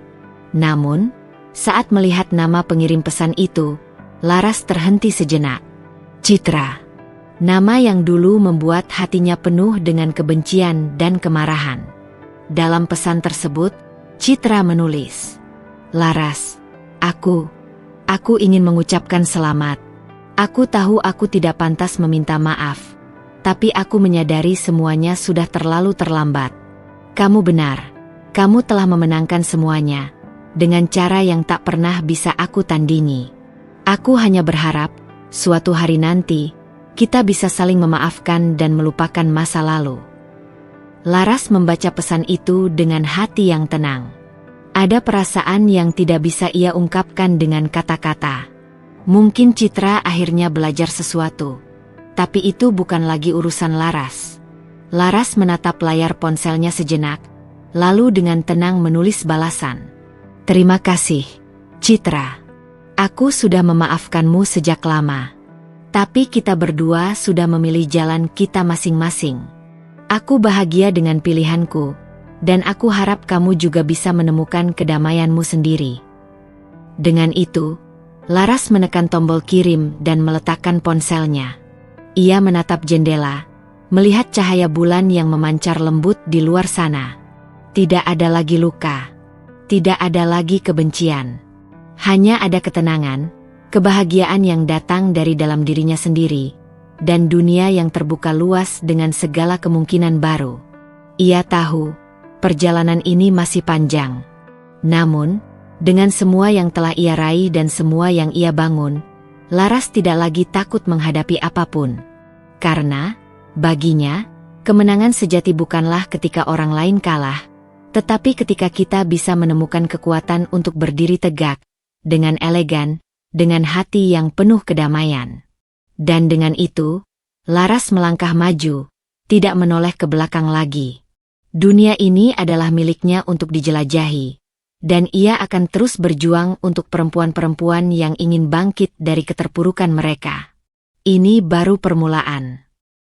Namun, saat melihat nama pengirim pesan itu, Laras terhenti sejenak. Citra. Nama yang dulu membuat hatinya penuh dengan kebencian dan kemarahan. Dalam pesan tersebut, Citra menulis, "Laras, aku ingin mengucapkan selamat. Aku tahu aku tidak pantas meminta maaf, tapi aku menyadari semuanya sudah terlalu terlambat. Kamu benar, kamu telah memenangkan semuanya, dengan cara yang tak pernah bisa aku tandingi. Aku hanya berharap, suatu hari nanti, kita bisa saling memaafkan dan melupakan masa lalu." Laras membaca pesan itu dengan hati yang tenang. Ada perasaan yang tidak bisa ia ungkapkan dengan kata-kata. Mungkin Citra akhirnya belajar sesuatu, tapi itu bukan lagi urusan Laras. Laras menatap layar ponselnya sejenak, lalu dengan tenang menulis balasan. "Terima kasih, Citra. Aku sudah memaafkanmu sejak lama. Tapi kita berdua sudah memilih jalan kita masing-masing. Aku bahagia dengan pilihanku, dan aku harap kamu juga bisa menemukan kedamaianmu sendiri." Dengan itu, Laras menekan tombol kirim dan meletakkan ponselnya. Ia menatap jendela, melihat cahaya bulan yang memancar lembut di luar sana. Tidak ada lagi luka. Tidak ada lagi kebencian. Hanya ada ketenangan, kebahagiaan yang datang dari dalam dirinya sendiri, dan dunia yang terbuka luas dengan segala kemungkinan baru. Ia tahu, perjalanan ini masih panjang. Namun, dengan semua yang telah ia raih dan semua yang ia bangun, Laras tidak lagi takut menghadapi apapun. Karena, baginya, kemenangan sejati bukanlah ketika orang lain kalah, tetapi ketika kita bisa menemukan kekuatan untuk berdiri tegak, dengan elegan, dengan hati yang penuh kedamaian. Dan dengan itu, Laras melangkah maju, tidak menoleh ke belakang lagi. Dunia ini adalah miliknya untuk dijelajahi, dan ia akan terus berjuang untuk perempuan-perempuan yang ingin bangkit dari keterpurukan mereka. Ini baru permulaan.